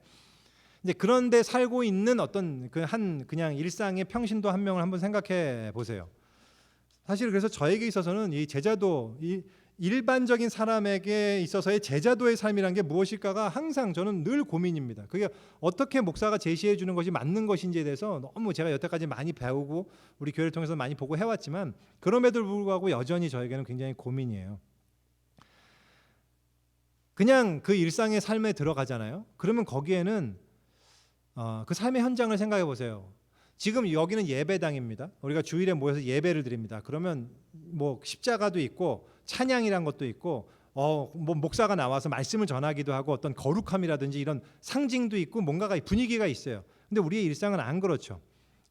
이제 그런데 살고 있는 어떤 그냥 일상의 평신도 한 명을 한번 생각해 보세요. 사실 그래서 저에게 있어서는 이 제자도 일반적인 사람에게 있어서의 제자도의 삶이란 게 무엇일까가 항상 저는 늘 고민입니다. 그게 어떻게 목사가 제시해 주는 것이 맞는 것인지에 대해서 너무 제가 여태까지 많이 배우고 우리 교회를 통해서 많이 보고 해왔지만 그럼에도 불구하고 여전히 저에게는 굉장히 고민이에요. 그냥 그 일상의 삶에 들어가잖아요. 그러면 거기에는 그 삶의 현장을 생각해 보세요. 지금 여기는 예배당입니다. 우리가 주일에 모여서 예배를 드립니다. 그러면 뭐 십자가도 있고 찬양이란 것도 있고 뭐 목사가 나와서 말씀을 전하기도 하고 어떤 거룩함이라든지 이런 상징도 있고 뭔가가 분위기가 있어요. 근데 우리의 일상은 안 그렇죠.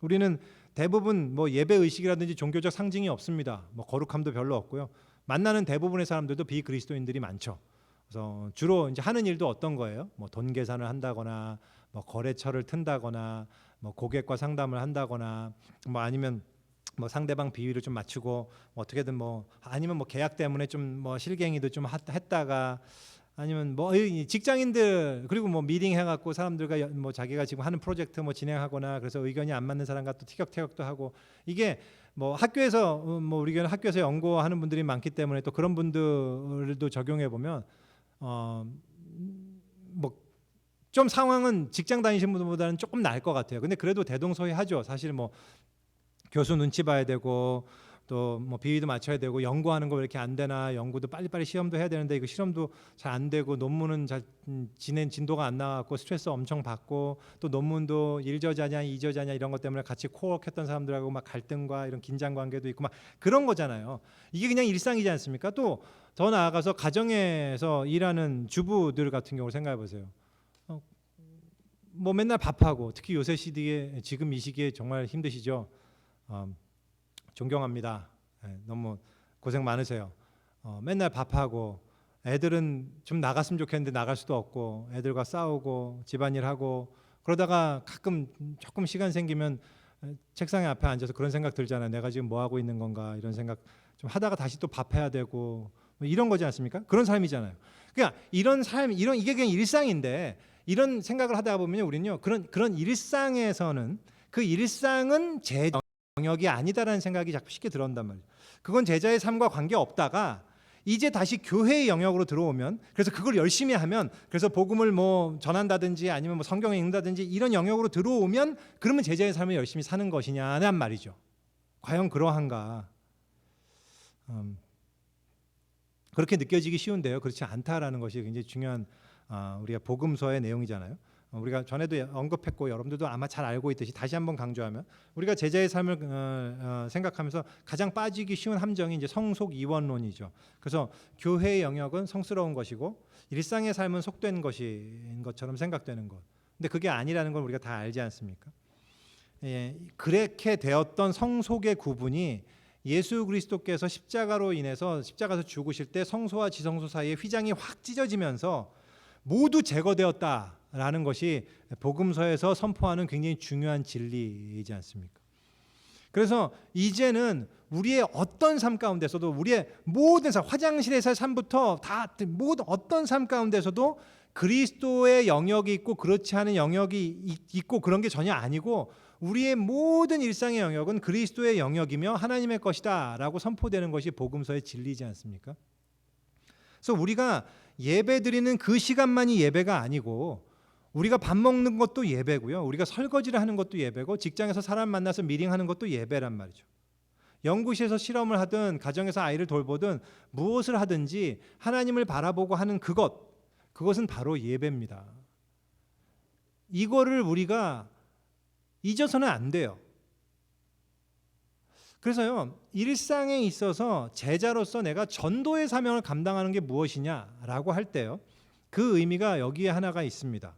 우리는 대부분 뭐 예배 의식이라든지 종교적 상징이 없습니다. 뭐 거룩함도 별로 없고요. 만나는 대부분의 사람들도 비그리스도인들이 많죠. 그래서 주로 이제 하는 일도 어떤 거예요? 뭐 돈 계산을 한다거나 뭐 거래처를 튼다거나 뭐 고객과 상담을 한다거나 뭐 아니면 뭐 상대방 비위를 좀 맞추고 뭐 어떻게든 뭐 아니면 뭐 계약 때문에 좀 뭐 실갱이도 좀 했다가 아니면 뭐 이 직장인들 그리고 뭐 미팅 해갖고 사람들과 뭐 자기가 지금 하는 프로젝트 뭐 진행하거나 그래서 의견이 안 맞는 사람과 또 티격태격도 하고 이게 뭐 학교에서 뭐 우리 교회는 학교에서 연구하는 분들이 많기 때문에 또 그런 분들도 적용해 보면 뭐 좀 상황은 직장 다니시는 분들보다는 조금 나을 것 같아요. 근데 그래도 대동소이하죠. 사실 뭐 교수 눈치 봐야 되고 또 뭐 비위도 맞춰야 되고 연구하는 거 왜 이렇게 안 되나 연구도 빨리빨리 시험도 해야 되는데 이거 실험도 잘 안 되고 논문은 잘 진도가 안 나왔고 스트레스 엄청 받고 또 논문도 1저자냐 2저자냐 이런 것 때문에 같이 코워크했던 사람들하고 막 갈등과 이런 긴장 관계도 있고 막 그런 거잖아요. 이게 그냥 일상이지 않습니까? 또 더 나아가서 가정에서 일하는 주부들 같은 경우를 생각해 보세요. 뭐 맨날 밥하고 특히 요새 시기에 지금 이 시기에 정말 힘드시죠. 존경합니다. 너무 고생 많으세요. 맨날 밥하고 애들은 좀 나갔으면 좋겠는데 나갈 수도 없고 애들과 싸우고 집안일하고 그러다가 가끔 조금 시간 생기면 책상에 앞에 앉아서 그런 생각 들잖아요. 내가 지금 뭐 하고 있는 건가 이런 생각 좀 하다가 다시 또 밥해야 되고 뭐 이런 거지 않습니까? 그런 삶이잖아요. 그냥 이런 삶 이게 그냥 일상인데 이런 생각을 하다 보면 우리는요 그런 일상에서는 그 일상은 제 영역이 아니다라는 생각이 자꾸 쉽게 들어온단 말이에요. 그건 제자의 삶과 관계 없다가 이제 다시 교회의 영역으로 들어오면 그래서 그걸 열심히 하면 그래서 복음을 뭐 전한다든지 아니면 뭐 성경을 읽는다든지 이런 영역으로 들어오면 그러면 제자의 삶을 열심히 사는 것이냐는 말이죠. 과연 그러한가? 그렇게 느껴지기 쉬운데요. 그렇지 않다라는 것이 굉장히 중요한 우리가 복음서의 내용이잖아요. 우리가 전에도 언급했고 여러분들도 아마 잘 알고 있듯이 다시 한번 강조하면 우리가 제자의 삶을 생각하면서 가장 빠지기 쉬운 함정이 이제 성속 이원론이죠. 그래서 교회의 영역은 성스러운 것이고 일상의 삶은 속된 것인 것처럼 생각되는 것. 근데 그게 아니라는 걸 우리가 다 알지 않습니까? 예, 그렇게 되었던 성속의 구분이 예수 그리스도께서 십자가로 인해서 십자가에서 죽으실 때 성소와 지성소 사이에 휘장이 확 찢어지면서 모두 제거되었다라는 것이 복음서에서 선포하는 굉장히 중요한 진리이지 않습니까? 그래서 이제는 우리의 어떤 삶 가운데서도 우리의 모든 삶, 화장실에서의 삶부터 다 모든 어떤 삶 가운데서도 그리스도의 영역이 있고 그렇지 않은 영역이 있고 그런 게 전혀 아니고 우리의 모든 일상의 영역은 그리스도의 영역이며 하나님의 것이다라고 선포되는 것이 복음서의 진리지 않습니까? 그래서 우리가 예배 드리는 그 시간만이 예배가 아니고 우리가 밥 먹는 것도 예배고요. 우리가 설거지를 하는 것도 예배고 직장에서 사람 만나서 미팅하는 것도 예배란 말이죠. 연구실에서 실험을 하든 가정에서 아이를 돌보든 무엇을 하든지 하나님을 바라보고 하는 그것은 바로 예배입니다. 이거를 우리가 잊어서는 안 돼요. 그래서요, 일상에 있어서 제자로서 내가 전도의 사명을 감당하는 게 무엇이냐라고 할 때요, 그 의미가 여기에 하나가 있습니다.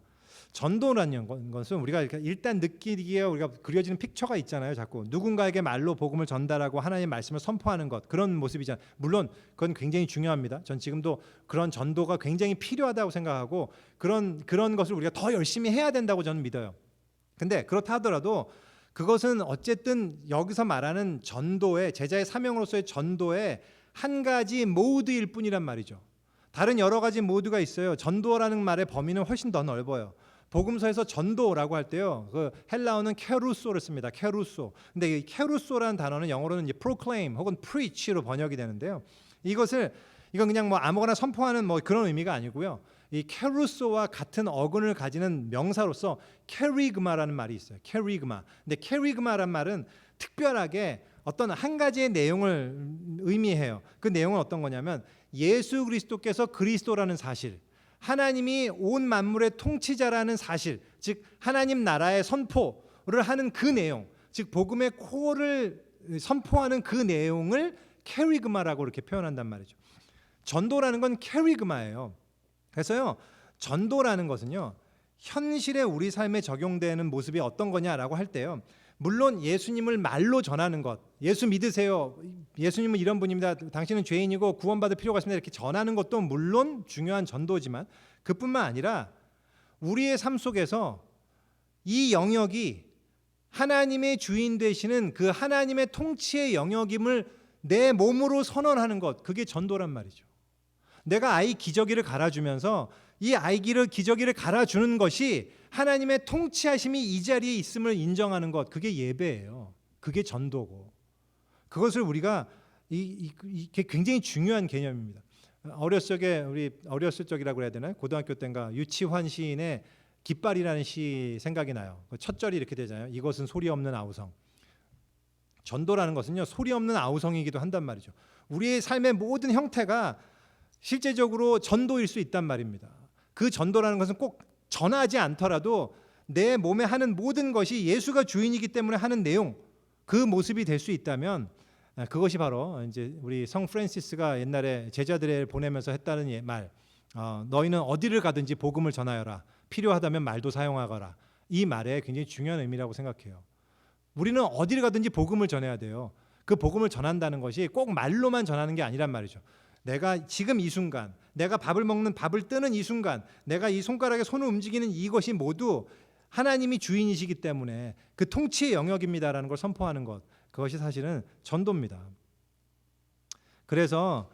전도라는 것은 우리가 일단 느끼기에 우리가 그려지는 픽처가 있잖아요. 자꾸 누군가에게 말로 복음을 전달하고 하나님의 말씀을 선포하는 것, 그런 모습이잖아요. 물론 그건 굉장히 중요합니다. 전 지금도 그런 전도가 굉장히 필요하다고 생각하고 그런 것을 우리가 더 열심히 해야 된다고 저는 믿어요. 근데 그렇다 하더라도 그것은 어쨌든 여기서 말하는 전도의 제자의 사명으로서의 전도의 한 가지 모드일 뿐이란 말이죠. 다른 여러 가지 모드가 있어요. 전도라는 말의 범위는 훨씬 더 넓어요. 복음서에서 전도라고 할 때요, 그 헬라어는 케루소를 씁니다. 케루소. 근데 이 케루소라는 단어는 영어로는 이제 proclaim 혹은 preach로 번역이 되는데요. 이건 그냥 뭐 아무거나 선포하는 뭐 그런 의미가 아니고요. 이 케루소와 같은 어근을 가지는 명사로서 캐리그마라는 말이 있어요. 캐리그마. 근데 캐리그마란 말은 특별하게 어떤 한 가지의 내용을 의미해요. 그 내용은 어떤 거냐면 예수 그리스도께서 그리스도라는 사실, 하나님이 온 만물의 통치자라는 사실, 즉 하나님 나라의 선포를 하는 그 내용, 즉 복음의 코어를 선포하는 그 내용을 캐리그마라고 이렇게 표현한단 말이죠. 전도라는 건 캐리그마예요. 그래서요, 전도라는 것은요, 현실에 우리 삶에 적용되는 모습이 어떤 거냐라고 할 때요, 물론 예수님을 말로 전하는 것, 예수 믿으세요, 예수님은 이런 분입니다, 당신은 죄인이고 구원받을 필요가 있습니다, 이렇게 전하는 것도 물론 중요한 전도지만 그뿐만 아니라 우리의 삶 속에서 이 영역이 하나님의 주인 되시는 그 하나님의 통치의 영역임을 내 몸으로 선언하는 것, 그게 전도란 말이죠. 내가 아이 기저귀를 갈아주면서 이 기저귀를 갈아주는 것이 하나님의 통치하심이 이 자리에 있음을 인정하는 것, 그게 예배예요. 그게 전도고, 그것을 우리가 이게 굉장히 중요한 개념입니다. 어렸을 적이라고 해야 되나요? 고등학교 때인가 유치환 시인의 깃발이라는 시 생각이 나요. 첫 절이 이렇게 되잖아요. 이것은 소리 없는 아우성. 전도라는 것은요, 소리 없는 아우성이기도 한단 말이죠. 우리의 삶의 모든 형태가 실제적으로 전도일 수 있단 말입니다. 그 전도라는 것은 꼭 전하지 않더라도 내 몸에 하는 모든 것이 예수가 주인이기 때문에 하는 내용, 그 모습이 될 수 있다면 그것이 바로 이제 우리 성 프란시스가 옛날에 제자들을 보내면서 했다는 말, 너희는 어디를 가든지 복음을 전하여라, 필요하다면 말도 사용하거라. 이 말에 굉장히 중요한 의미라고 생각해요. 우리는 어디를 가든지 복음을 전해야 돼요. 그 복음을 전한다는 것이 꼭 말로만 전하는 게 아니란 말이죠. 내가 지금 이 순간, 내가 밥을 뜨는 이 순간, 내가 이 손가락에 손을 움직이는 이것이 모두 하나님이 주인이시기 때문에 그 통치의 영역입니다라는 걸 선포하는 것, 그것이 사실은 전도입니다. 그래서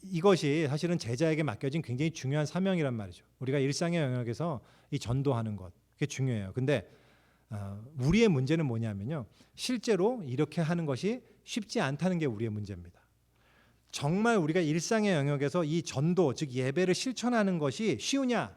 이것이 사실은 제자에게 맡겨진 굉장히 중요한 사명이란 말이죠. 우리가 일상의 영역에서 이 전도하는 것, 그게 중요해요. 근데 우리의 문제는 뭐냐면요, 실제로 이렇게 하는 것이 쉽지 않다는 게 우리의 문제입니다. 정말 우리가 일상의 영역에서 이 전도, 즉 예배를 실천하는 것이 쉬우냐?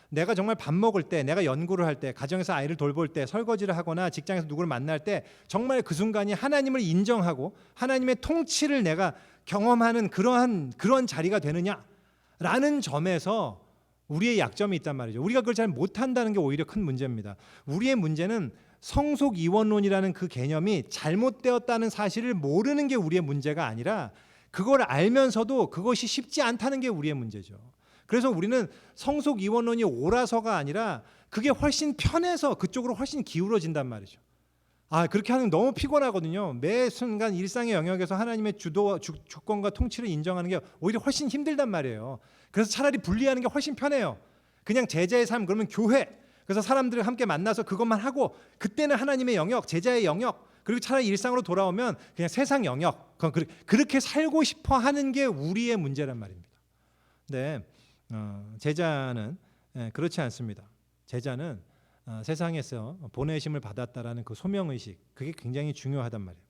내가 정말 밥 먹을 때, 내가 연구를 할 때, 가정에서 아이를 돌볼 때, 설거지를 하거나 직장에서 누구를 만날 때 정말 그 순간이 하나님을 인정하고 하나님의 통치를 내가 경험하는 그런 자리가 되느냐라는 점에서 우리의 약점이 있단 말이죠. 우리가 그걸 잘 못한다는 게 오히려 큰 문제입니다. 우리의 문제는 성속 이원론이라는 그 개념이 잘못되었다는 사실을 모르는 게 우리의 문제가 아니라 그걸 알면서도 그것이 쉽지 않다는 게 우리의 문제죠. 그래서 우리는 성속 이원론이 옳아서가 아니라 그게 훨씬 편해서 그쪽으로 훨씬 기울어진단 말이죠. 그렇게 하는 게 너무 피곤하거든요. 매 순간 일상의 영역에서 하나님의 주권과 통치를 인정하는 게 오히려 훨씬 힘들단 말이에요. 그래서 차라리 분리하는 게 훨씬 편해요. 그냥 제자의 삶, 그러면 교회, 그래서 사람들과 함께 만나서 그것만 하고, 그때는 하나님의 영역, 제자의 영역, 그리고 차라리 일상으로 돌아오면 그냥 세상 영역, 그렇게 살고 싶어 하는 게 우리의 문제란 말입니다. 네. 제자는 그렇지 않습니다. 제자는 세상에서 보내심을 받았다라는 그 소명의식, 그게 굉장히 중요하단 말이에요.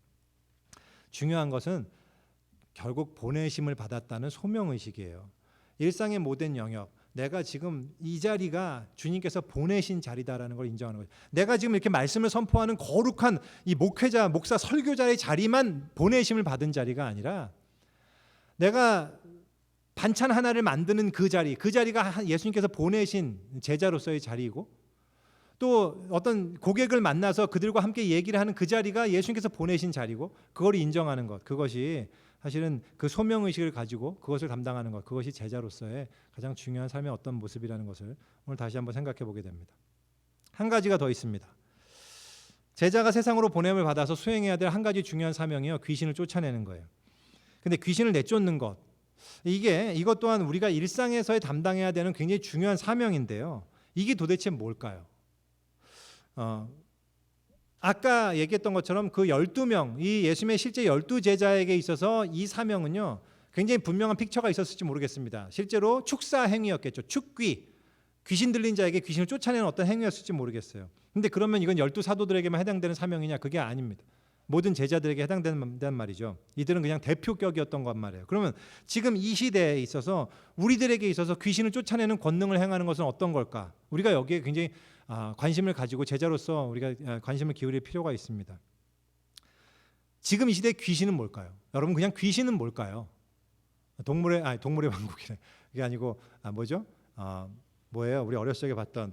중요한 것은 결국 보내심을 받았다는 소명의식이에요. 일상의 모든 영역, 내가 지금 이 자리가 주님께서 보내신 자리다라는 걸 인정하는 거죠. 내가 지금 이렇게 말씀을 선포하는 거룩한 이 목회자, 목사, 설교자의 자리만 보내심을 받은 자리가 아니라 내가 반찬 하나를 만드는 그 자리가 예수님께서 보내신 제자로서의 자리이고, 또 어떤 고객을 만나서 그들과 함께 얘기를 하는 그 자리가 예수님께서 보내신 자리고, 그걸 인정하는 것, 그것이 사실은 그 소명의식을 가지고 그것을 감당하는 것, 그것이 제자로서의 가장 중요한 삶의 어떤 모습이라는 것을 오늘 다시 한번 생각해 보게 됩니다. 한 가지가 더 있습니다. 제자가 세상으로 보냄을 받아서 수행해야 될 한 가지 중요한 사명이요, 귀신을 쫓아내는 거예요. 근데 귀신을 내쫓는 것, 이것 또한 우리가 일상에서의 담당해야 되는 굉장히 중요한 사명인데요. 이게 도대체 뭘까요? 아까 얘기했던 것처럼 그 12명, 이 예수님의 실제 12제자에게 있어서 이 사명은요, 굉장히 분명한 픽처가 있었을지 모르겠습니다. 실제로 축사 행위였겠죠. 축귀, 귀신 들린 자에게 귀신을 쫓아내는 어떤 행위였을지 모르겠어요. 근데 그러면 이건 12사도들에게만 해당되는 사명이냐? 그게 아닙니다. 모든 제자들에게 해당된다는 말이죠. 이들은 그냥 대표격이었던 것 말이에요. 그러면 지금 이 시대에 있어서 우리들에게 있어서 귀신을 쫓아내는 권능을 행하는 것은 어떤 걸까? 우리가 여기에 굉장히 관심을 가지고 제자로서 우리가 관심을 기울일 필요가 있습니다. 지금 이 시대의 귀신은 뭘까요? 여러분, 그냥 귀신은 뭘까요? 동물의 왕국이래. 그게 아니고 뭐죠? 뭐예요? 우리 어렸을 적에 봤던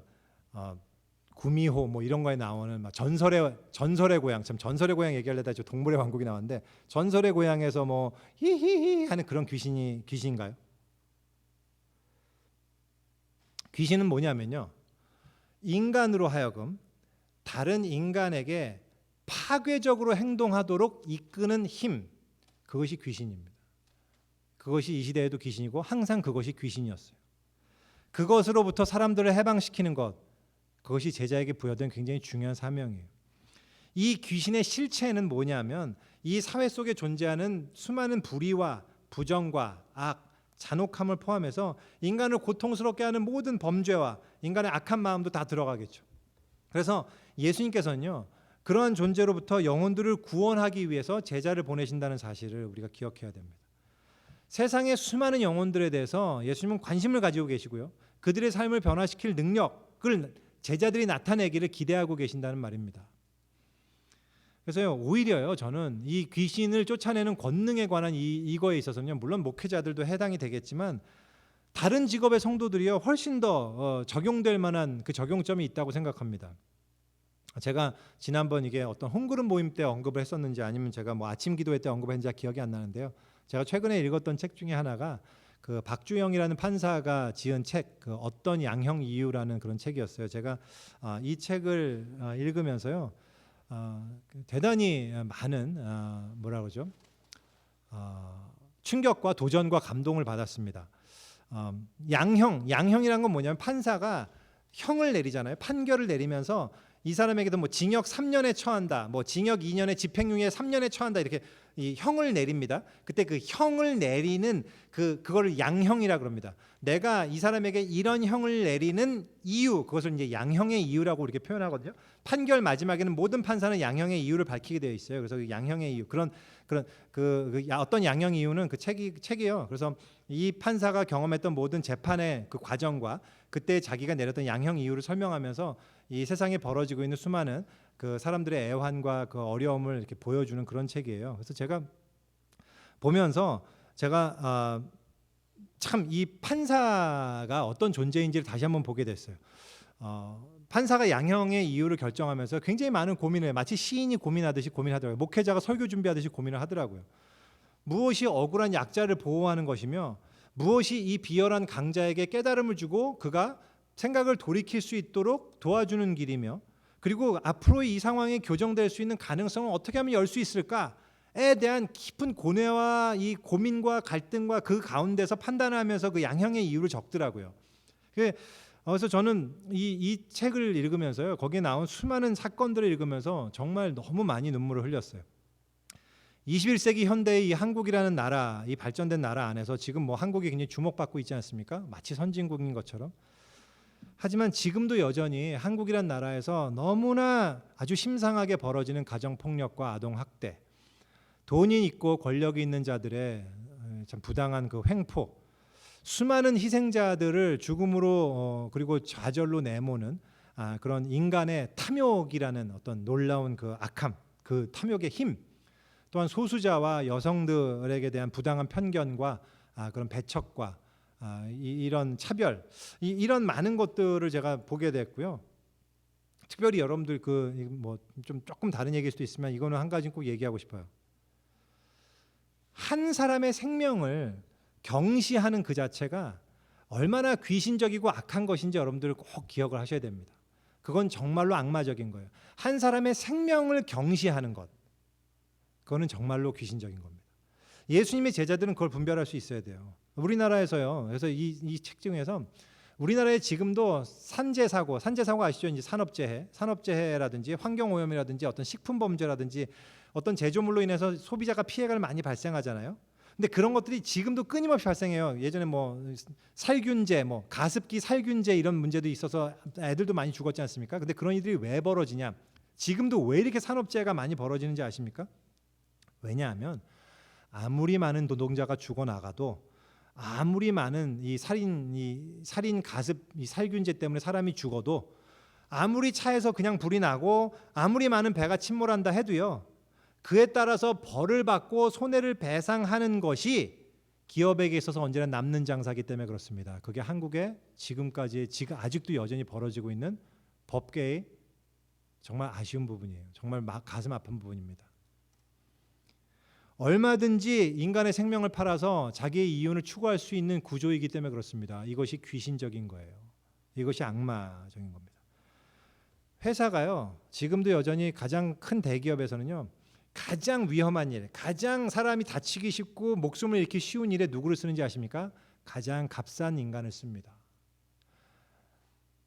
구미호 뭐 이런 거에 나오는 막 전설의 고향, 참 전설의 고향 얘기하려다 동물의 왕국이 나왔는데, 전설의 고향에서 뭐 히히히 하는 그런 귀신인가요? 귀신은 뭐냐면요, 인간으로 하여금 다른 인간에게 파괴적으로 행동하도록 이끄는 힘, 그것이 귀신입니다. 그것이 이 시대에도 귀신이고 항상 그것이 귀신이었어요. 그것으로부터 사람들을 해방시키는 것, 그것이 제자에게 부여된 굉장히 중요한 사명이에요. 이 귀신의 실체는 뭐냐면 이 사회 속에 존재하는 수많은 불의와 부정과 악, 잔혹함을 포함해서 인간을 고통스럽게 하는 모든 범죄와 인간의 악한 마음도 다 들어가겠죠. 그래서 예수님께서는요, 그러한 존재로부터 영혼들을 구원하기 위해서 제자를 보내신다는 사실을 우리가 기억해야 됩니다. 세상의 수많은 영혼들에 대해서 예수님은 관심을 가지고 계시고요, 그들의 삶을 변화시킬 능력을 제자들이 나타내기를 기대하고 계신다는 말입니다. 그래서요, 오히려요, 저는 이 귀신을 쫓아내는 권능에 관한 이거에 있어서는요, 물론 목회자들도 해당이 되겠지만 다른 직업의 성도들이요 훨씬 더 적용될 만한 그 적용점이 있다고 생각합니다. 제가 지난번 이게 어떤 홈그룹 모임 때 언급을 했었는지 아니면 제가 뭐 아침 기도회 때 언급을 했는지 기억이 안 나는데요. 제가 최근에 읽었던 책 중에 하나가 그 박주영이라는 판사가 지은 책, 그 어떤 양형 이유라는 그런 책이었어요. 제가 이 책을 읽으면서요, 대단히 많은 뭐라 그러죠? 충격과 도전과 감동을 받았습니다. 양형이란 건 뭐냐면 판사가 형을 내리잖아요. 판결을 내리면서 이 사람에게도 뭐 징역 3년에 처한다, 뭐 징역 2년에 집행유예 3년에 처한다, 이렇게 이 형을 내립니다. 그때 그 형을 내리는 그거를 양형이라 그럽니다. 내가 이 사람에게 이런 형을 내리는 이유, 그것을 이제 양형의 이유라고 이렇게 표현하거든요. 판결 마지막에는 모든 판사는 양형의 이유를 밝히게 되어 있어요. 그래서 그 양형의 이유, 그런 어떤 양형 이유는 그 책이에요. 그래서 이 판사가 경험했던 모든 재판의 그 과정과 그때 자기가 내렸던 양형 이유를 설명하면서 이 세상에 벌어지고 있는 수많은 그 사람들의 애환과 그 어려움을 이렇게 보여주는 그런 책이에요. 그래서 제가 보면서 제가 참 이 판사가 어떤 존재인지를 다시 한번 보게 됐어요. 판사가 양형의 이유를 결정하면서 굉장히 많은 고민을, 마치 시인이 고민하듯이 고민하더라고요. 목회자가 설교 준비하듯이 고민을 하더라고요. 무엇이 억울한 약자를 보호하는 것이며 무엇이 이 비열한 강자에게 깨달음을 주고 그가 생각을 돌이킬 수 있도록 도와주는 길이며, 그리고 앞으로 이 상황이 교정될 수 있는 가능성을 어떻게 하면 열 수 있을까에 대한 깊은 고뇌와 이 고민과 갈등과 그 가운데서 판단하면서 그 양형의 이유를 적더라고요. 그래서 저는 이 책을 읽으면서요, 거기에 나온 수많은 사건들을 읽으면서 정말 너무 많이 눈물을 흘렸어요. 21세기 현대의 이 한국이라는 나라, 이 발전된 나라 안에서 지금 뭐 한국이 굉장히 주목받고 있지 않습니까? 마치 선진국인 것처럼. 하지만 지금도 여전히 한국이란 나라에서 너무나 아주 심상하게 벌어지는 가정폭력과 아동학대, 돈이 있고 권력이 있는 자들의 참 부당한 그 횡포, 수많은 희생자들을 죽음으로 그리고 좌절로 내모는 그런 인간의 탐욕이라는 어떤 놀라운 그 악함, 그 탐욕의 힘, 또한 소수자와 여성들에게 대한 부당한 편견과 그런 배척과 이런 차별, 이런 많은 것들을 제가 보게 됐고요. 특별히 여러분들 뭐 좀 조금 다른 얘기일 수도 있지만 이거는 한 가지 꼭 얘기하고 싶어요. 한 사람의 생명을 경시하는 그 자체가 얼마나 귀신적이고 악한 것인지 여러분들 꼭 기억을 하셔야 됩니다. 그건 정말로 악마적인 거예요. 한 사람의 생명을 경시하는 것, 그거는 정말로 귀신적인 겁니다. 예수님의 제자들은 그걸 분별할 수 있어야 돼요. 우리나라에서요. 그래서 이 책 중에서 우리나라에 지금도 산재사고 아시죠? 이제 산업재해라든지 환경오염이라든지 어떤 식품범죄라든지 어떤 제조물로 인해서 소비자가 피해가 많이 발생하잖아요. 근데 그런 것들이 지금도 끊임없이 발생해요. 예전에 뭐 살균제, 뭐 가습기 살균제 이런 문제도 있어서 애들도 많이 죽었지 않습니까? 근데 그런 일들이 왜 벌어지냐? 지금도 왜 이렇게 산업재해가 많이 벌어지는지 아십니까? 왜냐하면 아무리 많은 노동자가 죽어나가도, 아무리 많은 이 살인 가습 이 살균제 때문에 사람이 죽어도, 아무리 차에서 그냥 불이 나고 아무리 많은 배가 침몰한다 해도요, 그에 따라서 벌을 받고 손해를 배상하는 것이 기업에게 있어서 언제나 남는 장사이기 때문에 그렇습니다. 그게 한국에 지금 아직도 여전히 벌어지고 있는 법계의 정말 아쉬운 부분이에요. 정말 가슴 아픈 부분입니다. 얼마든지 인간의 생명을 팔아서 자기의 이윤을 추구할 수 있는 구조이기 때문에 그렇습니다. 이것이 귀신적인 거예요. 이것이 악마적인 겁니다. 회사가요, 지금도 여전히 가장 큰 대기업에서는요, 가장 위험한 일, 가장 사람이 다치기 쉽고 목숨을 잃기 쉬운 일에 누구를 쓰는지 아십니까? 가장 값싼 인간을 씁니다.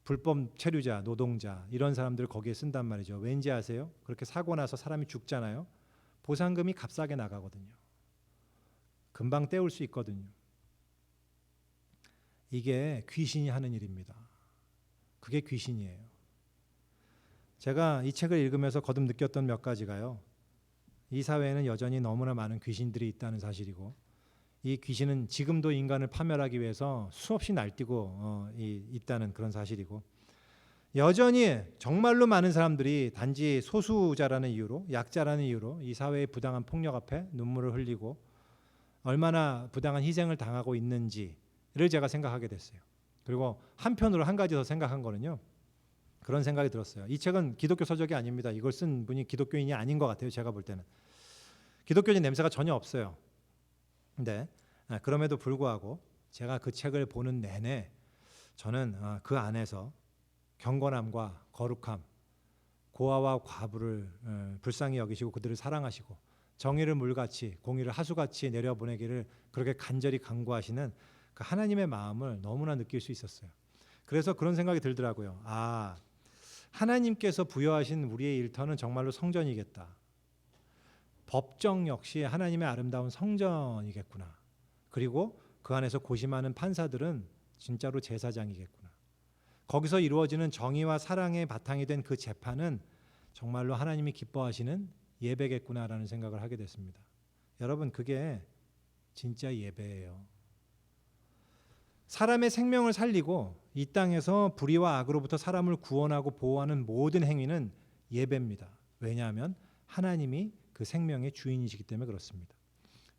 불법 체류자, 노동자 이런 사람들 거기에 쓴단 말이죠. 왠지 아세요? 그렇게 사고 나서 사람이 죽잖아요. 보상금이 값싸게 나가거든요. 금방 떼올 수 있거든요. 이게 귀신이 하는 일입니다. 그게 귀신이에요. 제가 이 책을 읽으면서 거듭 느꼈던 몇 가지가요. 이 사회에는 여전히 너무나 많은 귀신들이 있다는 사실이고, 이 귀신은 지금도 인간을 파멸하기 위해서 수없이 날뛰고 있다는 그런 사실이고, 여전히 정말로 많은 사람들이 단지 소수자라는 이유로, 약자라는 이유로 이 사회의 부당한 폭력 앞에 눈물을 흘리고 얼마나 부당한 희생을 당하고 있는지를 제가 생각하게 됐어요. 그리고 한편으로 한 가지 더 생각한 거는요, 그런 생각이 들었어요. 이 책은 기독교 서적이 아닙니다. 이걸 쓴 분이 기독교인이 아닌 것 같아요. 제가 볼 때는 기독교인 냄새가 전혀 없어요. 근데 그럼에도 불구하고 제가 그 책을 보는 내내 저는 그 안에서 경건함과 거룩함, 고아와 과부를 불쌍히 여기시고 그들을 사랑하시고 정의를 물같이 공의를 하수같이 내려보내기를 그렇게 간절히 간구하시는 그 하나님의 마음을 너무나 느낄 수 있었어요. 그래서 그런 생각이 들더라고요. 하나님께서 부여하신 우리의 일터는 정말로 성전이겠다. 법정 역시 하나님의 아름다운 성전이겠구나. 그리고 그 안에서 고심하는 판사들은 진짜로 제사장이겠구나. 거기서 이루어지는 정의와 사랑의 바탕이 된 그 재판은 정말로 하나님이 기뻐하시는 예배겠구나라는 생각을 하게 됐습니다. 여러분, 그게 진짜 예배예요. 사람의 생명을 살리고 이 땅에서 불의와 악으로부터 사람을 구원하고 보호하는 모든 행위는 예배입니다. 왜냐하면 하나님이 그 생명의 주인이시기 때문에 그렇습니다.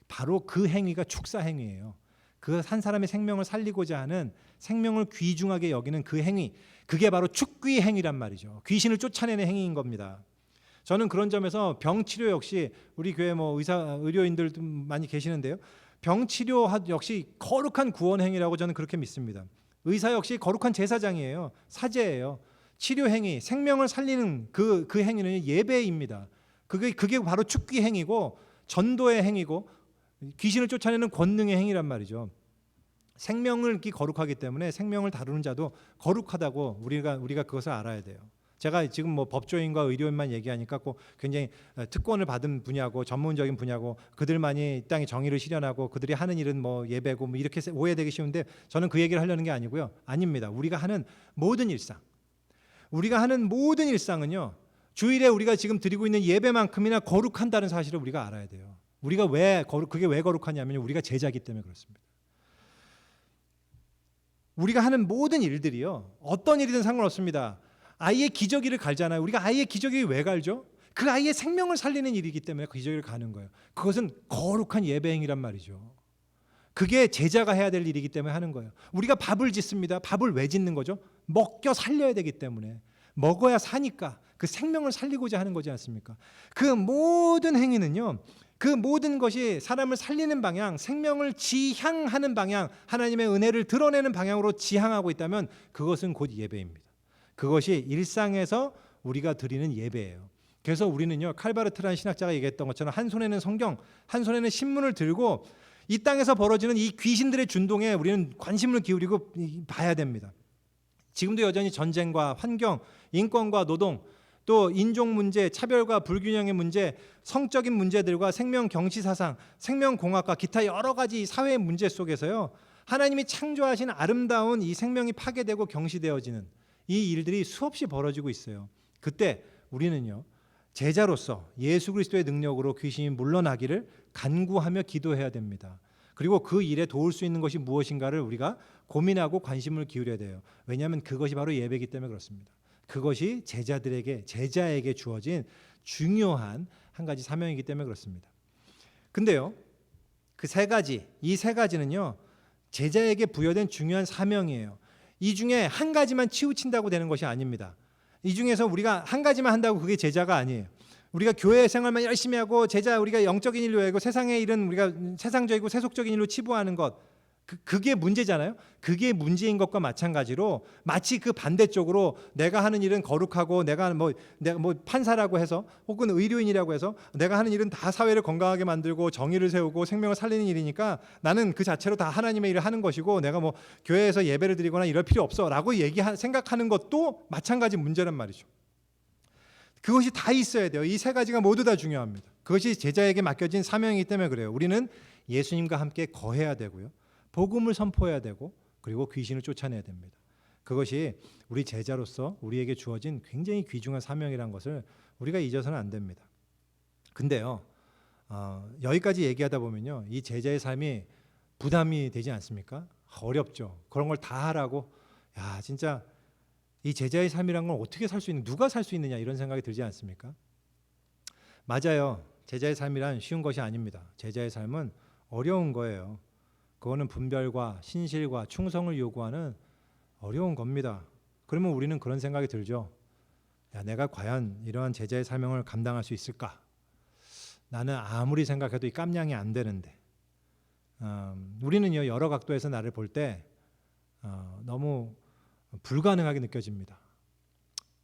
바로 그 행위가 축사 행위예요. 그 한 사람의 생명을 살리고자 하는, 생명을 귀중하게 여기는 그 행위, 그게 바로 축귀 행위란 말이죠. 귀신을 쫓아내는 행위인 겁니다. 저는 그런 점에서 병치료 역시 우리 교회 의료인들도 많이 계시는데요. 병치료 역시 거룩한 구원 행위라고 저는 그렇게 믿습니다. 의사 역시 거룩한 제사장이에요. 사제예요. 치료 행위, 생명을 살리는 그 행위는 예배입니다. 그게 바로 축귀 행위고 전도의 행위고 귀신을 쫓아내는 권능의 행위란 말이죠. 생명을 거룩하기 때문에 생명을 다루는 자도 거룩하다고 우리가 그것을 알아야 돼요. 제가 지금 법조인과 의료인만 얘기하니까 꼭 굉장히 특권을 받은 분야고 전문적인 분야고 그들만이 이 땅에 정의를 실현하고 그들이 하는 일은 예배고 이렇게 오해되기 쉬운데, 저는 그 얘기를 하려는 게 아니고요. 아닙니다. 우리가 하는 모든 일상은요, 주일에 우리가 지금 드리고 있는 예배만큼이나 거룩한다는 사실을 우리가 알아야 돼요. 그게 왜 거룩하냐면요, 우리가 제자이기 때문에 그렇습니다. 우리가 하는 모든 일들이요, 어떤 일이든 상관없습니다. 아이의 기저귀를 갈잖아요. 우리가 아이의 기저귀를 왜 갈죠? 그 아이의 생명을 살리는 일이기 때문에 그 기저귀를 가는 거예요. 그것은 거룩한 예배 행위란 말이죠. 그게 제자가 해야 될 일이기 때문에 하는 거예요. 우리가 밥을 짓습니다. 밥을 왜 짓는 거죠? 먹여 살려야 되기 때문에. 먹어야 사니까 그 생명을 살리고자 하는 거지 않습니까? 그 모든 행위는요, 그 모든 것이 사람을 살리는 방향, 생명을 지향하는 방향, 하나님의 은혜를 드러내는 방향으로 지향하고 있다면 그것은 곧 예배입니다. 그것이 일상에서 우리가 드리는 예배예요. 그래서 우리는요, 칼바르트라는 신학자가 얘기했던 것처럼 한 손에는 성경, 한 손에는 신문을 들고 이 땅에서 벌어지는 이 귀신들의 준동에 우리는 관심을 기울이고 봐야 됩니다. 지금도 여전히 전쟁과 환경, 인권과 노동, 또 인종 문제, 차별과 불균형의 문제, 성적인 문제들과 생명 경시 사상, 생명 공학과 기타 여러 가지 사회의 문제 속에서요, 하나님이 창조하신 아름다운 이 생명이 파괴되고 경시되어지는 이 일들이 수없이 벌어지고 있어요. 그때 우리는요, 제자로서 예수 그리스도의 능력으로 귀신이 물러나기를 간구하며 기도해야 됩니다. 그리고 그 일에 도울 수 있는 것이 무엇인가를 우리가 고민하고 관심을 기울여야 돼요. 왜냐하면 그것이 바로 예배이기 때문에 그렇습니다. 그것이 제자에게 주어진 중요한 한 가지 사명이기 때문에 그렇습니다. 근데요, 이 세 가지는요, 제자에게 부여된 중요한 사명이에요. 이 중에 한 가지만 치우친다고 되는 것이 아닙니다. 이 중에서 우리가 한 가지만 한다고 그게 제자가 아니에요. 우리가 교회 생활만 열심히 하고 우리가 영적인 일로 하고 세상의 일은 우리가 세상적이고 세속적인 일로 치부하는 것, 그게 문제잖아요. 그게 문제인 것과 마찬가지로 마치 그 반대쪽으로 내가 하는 일은 거룩하고 내가 뭐 판사라고 해서 혹은 의료인이라고 해서 내가 하는 일은 다 사회를 건강하게 만들고 정의를 세우고 생명을 살리는 일이니까 나는 그 자체로 다 하나님의 일을 하는 것이고 내가 뭐 교회에서 예배를 드리거나 이럴 필요 없어라고 생각하는 것도 마찬가지 문제란 말이죠. 그것이 다 있어야 돼요. 이 세 가지가 모두 다 중요합니다. 그것이 제자에게 맡겨진 사명이기 때문에 그래요. 우리는 예수님과 함께 거해야 되고요. 복음을 선포해야 되고 그리고 귀신을 쫓아내야 됩니다. 그것이 우리 제자로서 우리에게 주어진 굉장히 귀중한 사명이라는 것을 우리가 잊어서는 안 됩니다. 근데요, 여기까지 얘기하다 보면요, 이 제자의 삶이 부담이 되지 않습니까? 어렵죠. 그런 걸 다 하라고, 야 진짜 이 제자의 삶이란 건 어떻게 살 수 있는, 누가 살 수 있느냐 이런 생각이 들지 않습니까? 맞아요. 제자의 삶이란 쉬운 것이 아닙니다. 제자의 삶은 어려운 거예요. 그거는 분별과 신실과 충성을 요구하는 어려운 겁니다. 그러면 우리는 그런 생각이 들죠. 야, 내가 과연 이러한 제자의 사명을 감당할 수 있을까? 나는 아무리 생각해도 이 깜냥이 안 되는데. 우리는요, 여러 각도에서 나를 볼 때 너무 불가능하게 느껴집니다.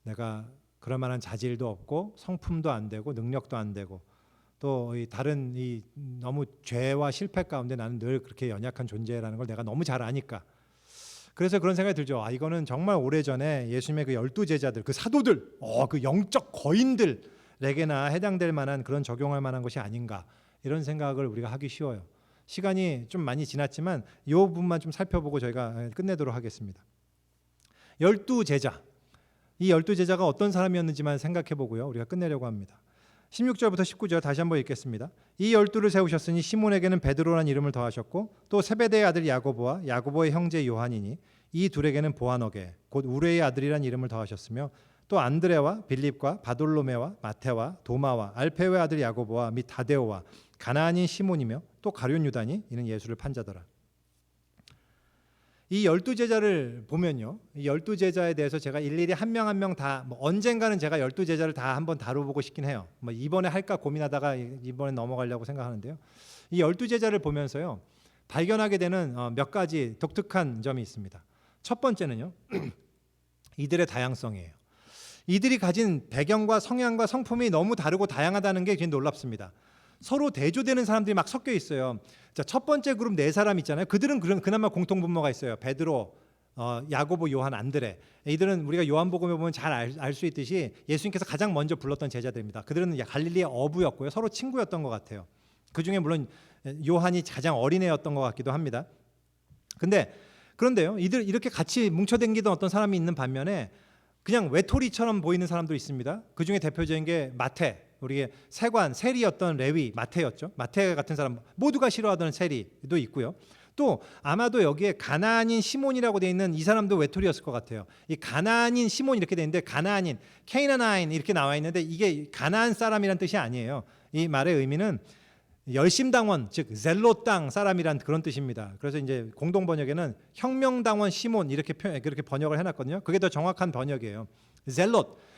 내가 그럴 만한 자질도 없고 성품도 안 되고 능력도 안 되고 또 다른 너무 죄와 실패 가운데 나는 늘 그렇게 연약한 존재라는 걸 내가 너무 잘 아니까. 그래서 그런 생각이 들죠. 이거는 정말 오래전에 예수님의 그 12 제자들, 그 사도들, 그 영적 거인들에게나 해당될 만한 그런 적용할 만한 것이 아닌가 이런 생각을 우리가 하기 쉬워요. 시간이 좀 많이 지났지만 이 부분만 좀 살펴보고 저희가 끝내도록 하겠습니다. 12 제자, 이 12 제자가 어떤 사람이었는지만 생각해 보고요. 우리가 끝내려고 합니다. 16절부터 19절 다시 한번 읽겠습니다. 이 12를 세우셨으니 시몬에게는 베드로라는 이름을 더하셨고 또 세베대의 아들 야고보와 야고보의 형제 요한이니 이 둘에게는 보아너게 곧 우레의 아들이라는 이름을 더하셨으며 또 안드레와 빌립과 바돌로메와 마테와 도마와 알페오의 아들 야고보와 및 다데오와 가나안인 시몬이며 또 가룟 유다니 이는 예수를 판 자더라. 이 12 제자를 보면요, 이 12 제자에 대해서 제가 일일이 한 명 한 명 다 언젠가는 제가 12 제자를 다 한번 다뤄보고 싶긴 해요. 이번에 할까 고민하다가 이번에 넘어가려고 생각하는데요. 이 12 제자를 보면서요, 발견하게 되는 몇 가지 독특한 점이 있습니다. 첫 번째는요, 이들의 다양성이에요. 이들이 가진 배경과 성향과 성품이 너무 다르고 다양하다는 게 굉장히 놀랍습니다. 서로 대조되는 사람들이 막 섞여 있어요. 자, 첫 번째 그룹 4사람 있잖아요. 그들은 그나마 공통분모가 있어요. 베드로, 야고보, 요한, 안드레. 이들은 우리가 요한복음에 보면 잘 알 수 있듯이 예수님께서 가장 먼저 불렀던 제자들입니다. 그들은 갈릴리의 어부였고요. 서로 친구였던 것 같아요. 그중에 물론 요한이 가장 어린애였던 것 같기도 합니다. 그런데요, 이들 이렇게 같이 뭉쳐다니던 어떤 사람이 있는 반면에 그냥 외톨이처럼 보이는 사람도 있습니다. 그중에 대표적인 게 마태, 우리의 세리였던 레위 마태였죠. 마태 같은 사람 모두가 싫어하던 세리도 있고요. 또 아마도 여기에 가나안인 시몬이라고 되어 있는 이 사람도 외톨이였을 것 같아요. 이 가나안인 시몬 이렇게 되어 있는데 가나안인, 케이나나인 이렇게 나와 있는데 이게 가나안 사람이란 뜻이 아니에요. 이 말의 의미는 열심당원, 즉 젤롯 땅 사람이란 그런 뜻입니다. 그래서 이제 공동 번역에는 혁명당원 시몬 그렇게 번역을 해놨거든요. 그게 더 정확한 번역이에요.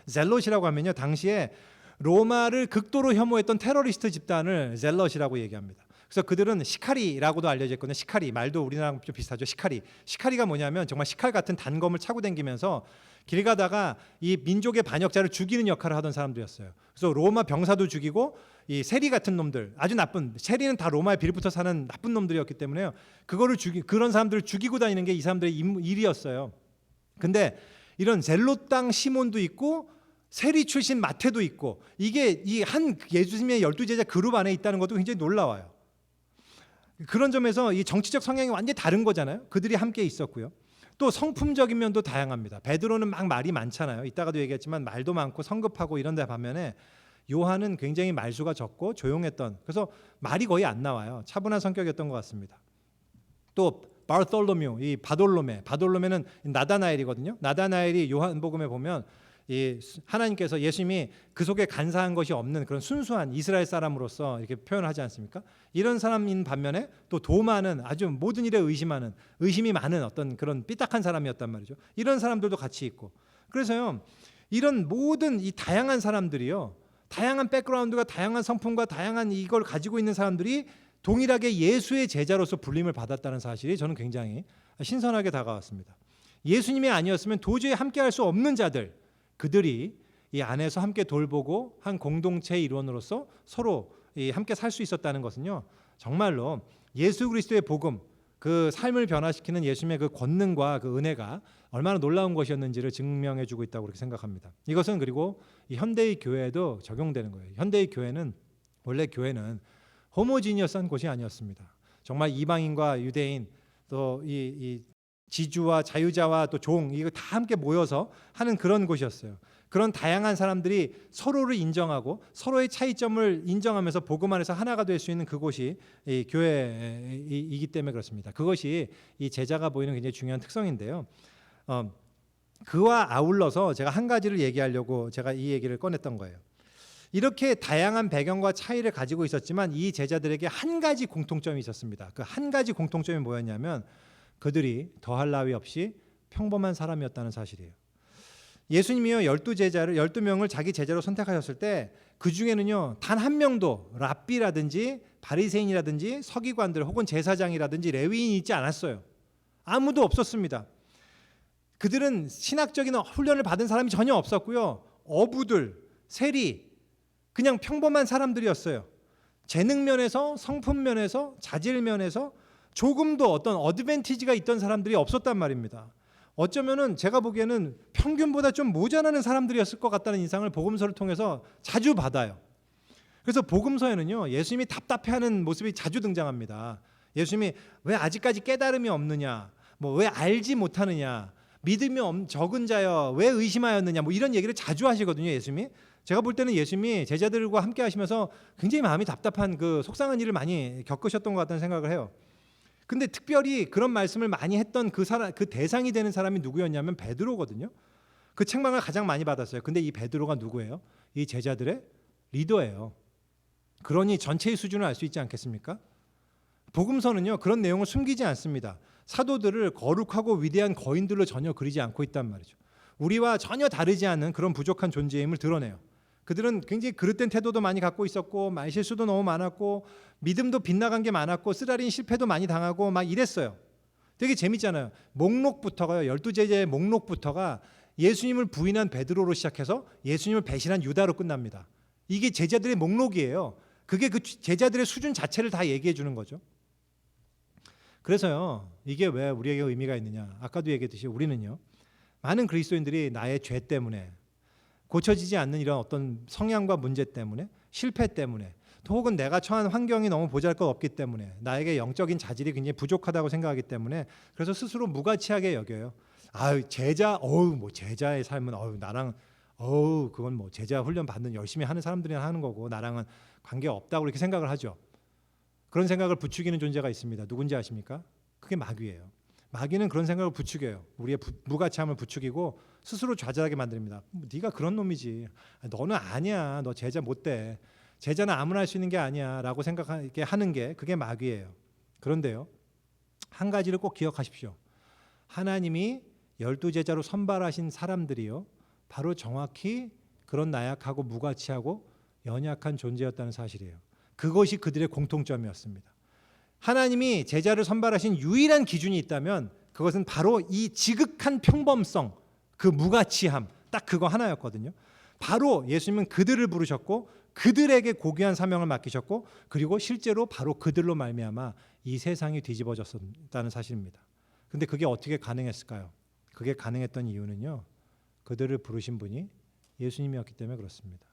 젤롯이라고 하면요, 당시에 로마를 극도로 혐오했던 테러리스트 집단을 젤럿이라고 얘기합니다. 그래서 그들은 시카리라고도 알려져 있거든요. 시카리, 말도 우리나라랑 좀 비슷하죠. 시카리가 뭐냐면 정말 시칼 같은 단검을 차고 다니면서 길 가다가 이 민족의 반역자를 죽이는 역할을 하던 사람들이었어요. 그래서 로마 병사도 죽이고 이 세리 같은 놈들, 아주 나쁜, 세리는 다 로마에 빌붙어 사는 나쁜 놈들이었기 때문에요. 그런 사람들을 죽이고 다니는 게 이 사람들의 일이었어요. 근데 이런 젤롯 땅 시몬도 있고 세리 출신 마태도 있고 이게 이 한 예수님의 12 제자 그룹 안에 있다는 것도 굉장히 놀라워요. 그런 점에서 이 정치적 성향이 완전히 다른 거잖아요. 그들이 함께 있었고요. 또 성품적인 면도 다양합니다. 베드로는 막 말이 많잖아요. 이따가도 얘기했지만 말도 많고 성급하고 이런 데 반면에 요한은 굉장히 말수가 적고 조용했던, 그래서 말이 거의 안 나와요. 차분한 성격이었던 것 같습니다. 또 바르톨로메, 이 바돌로메는 나다나엘이거든요. 나다나엘이 요한복음에 보면 이 하나님께서 예수님이 그 속에 간사한 것이 없는 그런 순수한 이스라엘 사람으로서 이렇게 표현을 하지 않습니까? 이런 사람인 반면에 또 도마는 아주 모든 일에 의심이 많은 어떤 그런 삐딱한 사람이었단 말이죠. 이런 사람들도 같이 있고, 그래서요, 이런 모든 이 다양한 사람들이요, 다양한 백그라운드가 다양한 성품과 다양한 이걸 가지고 있는 사람들이 동일하게 예수의 제자로서 불림을 받았다는 사실이 저는 굉장히 신선하게 다가왔습니다. 예수님이 아니었으면 도저히 함께할 수 없는 자들, 그들이 이 안에서 함께 돌보고 한 공동체의 일원으로서 서로 함께 살 수 있었다는 것은요, 정말로 예수 그리스도의 복음, 그 삶을 변화시키는 예수님의 그 권능과 그 은혜가 얼마나 놀라운 것이었는지를 증명해주고 있다고 그렇게 생각합니다. 이것은 그리고 이 현대의 교회에도 적용되는 거예요. 현대의 교회는 원래 교회는 호모지니어스한 곳이 아니었습니다. 정말 이방인과 유대인, 또 이 지주와 자유자와 또 종, 이거 다 함께 모여서 하는 그런 곳이었어요. 그런 다양한 사람들이 서로를 인정하고 서로의 차이점을 인정하면서 복음 안에서 하나가 될 수 있는 그곳이 이 교회이기 때문에 그렇습니다. 그것이 이 제자가 보이는 굉장히 중요한 특성인데요. 그와 아울러서 제가 한 가지를 얘기하려고 제가 이 얘기를 꺼냈던 거예요. 이렇게 다양한 배경과 차이를 가지고 있었지만 이 제자들에게 한 가지 공통점이 있었습니다. 그 한 가지 공통점이 뭐였냐면 그들이 더할 나위 없이 평범한 사람이었다는 사실이에요. 예수님이요 12명을 자기 제자로 선택하셨을 때 그 중에는요 단 한 명도 랍비라든지 바리새인이라든지 서기관들 혹은 제사장이라든지 레위인이 있지 않았어요. 아무도 없었습니다. 그들은 신학적인 훈련을 받은 사람이 전혀 없었고요. 어부들, 세리, 그냥 평범한 사람들이었어요. 재능 면에서, 성품 면에서, 자질 면에서 조금도 어떤 어드밴티지가 있던 사람들이 없었단 말입니다. 어쩌면은 제가 보기에는 평균보다 좀 모자라는 사람들이었을 것 같다는 인상을 복음서를 통해서 자주 받아요. 그래서 복음서에는요 예수님이 답답해하는 모습이 자주 등장합니다. 예수님이 왜 아직까지 깨달음이 없느냐, 뭐 왜 알지 못하느냐, 믿음이 적은 자여 왜 의심하였느냐, 뭐 이런 얘기를 자주 하시거든요. 예수님이. 제가 볼 때는 예수님이 제자들과 함께 하시면서 굉장히 마음이 답답한 그 속상한 일을 많이 겪으셨던 것 같다는 생각을 해요. 근데 특별히 그런 말씀을 많이 했던 그 대상이 되는 사람이 누구였냐면 베드로거든요. 그 책망을 가장 많이 받았어요. 근데 이 베드로가 누구예요? 이 제자들의 리더예요. 그러니 전체의 수준을 알 수 있지 않겠습니까? 복음서는요 그런 내용을 숨기지 않습니다. 사도들을 거룩하고 위대한 거인들로 전혀 그리지 않고 있단 말이죠. 우리와 전혀 다르지 않은 그런 부족한 존재임을 드러내요. 그들은 굉장히 그릇된 태도도 많이 갖고 있었고 말실수도 너무 많았고 믿음도 빗나간 게 많았고 쓰라린 실패도 많이 당하고 막 이랬어요. 되게 재밌잖아요. 목록부터가요. 12제자의 목록부터가 예수님을 부인한 베드로로 시작해서 예수님을 배신한 유다로 끝납니다. 이게 제자들의 목록이에요. 그게 그 제자들의 수준 자체를 다 얘기해 주는 거죠. 그래서요. 이게 왜 우리에게 의미가 있느냐. 아까도 얘기했듯이 우리는요. 많은 그리스도인들이 나의 죄 때문에 고쳐지지 않는 이런 어떤 성향과 문제 때문에 실패 때문에 또 혹은 내가 처한 환경이 너무 보잘것없기 때문에 나에게 영적인 자질이 굉장히 부족하다고 생각하기 때문에 그래서 스스로 무가치하게 여겨요. 뭐 제자의 삶은 나랑 그건 뭐 제자 훈련 받는 열심히 하는 사람들이나 하는 거고 나랑은 관계 없다고 이렇게 생각을 하죠. 그런 생각을 부추기는 존재가 있습니다. 누군지 아십니까? 그게 마귀예요. 마귀는 그런 생각을 부추겨요. 우리의 무가치함을 부추기고 스스로 좌절하게 만듭니다. 네가 그런 놈이지. 너는 아니야. 너 제자 못 돼. 제자는 아무나 할 수 있는 게 아니야 라고 생각하게 하는 게 그게 마귀예요. 그런데요. 한 가지를 꼭 기억하십시오. 하나님이 12제자로 선발하신 사람들이요. 바로 정확히 그런 나약하고 무가치하고 연약한 존재였다는 사실이에요. 그것이 그들의 공통점이었습니다. 하나님이 제자를 선발하신 유일한 기준이 있다면 그것은 바로 이 지극한 평범성, 그 무가치함, 딱 그거 하나였거든요. 바로 예수님은 그들을 부르셨고 그들에게 고귀한 사명을 맡기셨고 그리고 실제로 바로 그들로 말미암아 이 세상이 뒤집어졌다는 사실입니다. 근데 그게 어떻게 가능했을까요? 그게 가능했던 이유는요. 그들을 부르신 분이 예수님이었기 때문에 그렇습니다.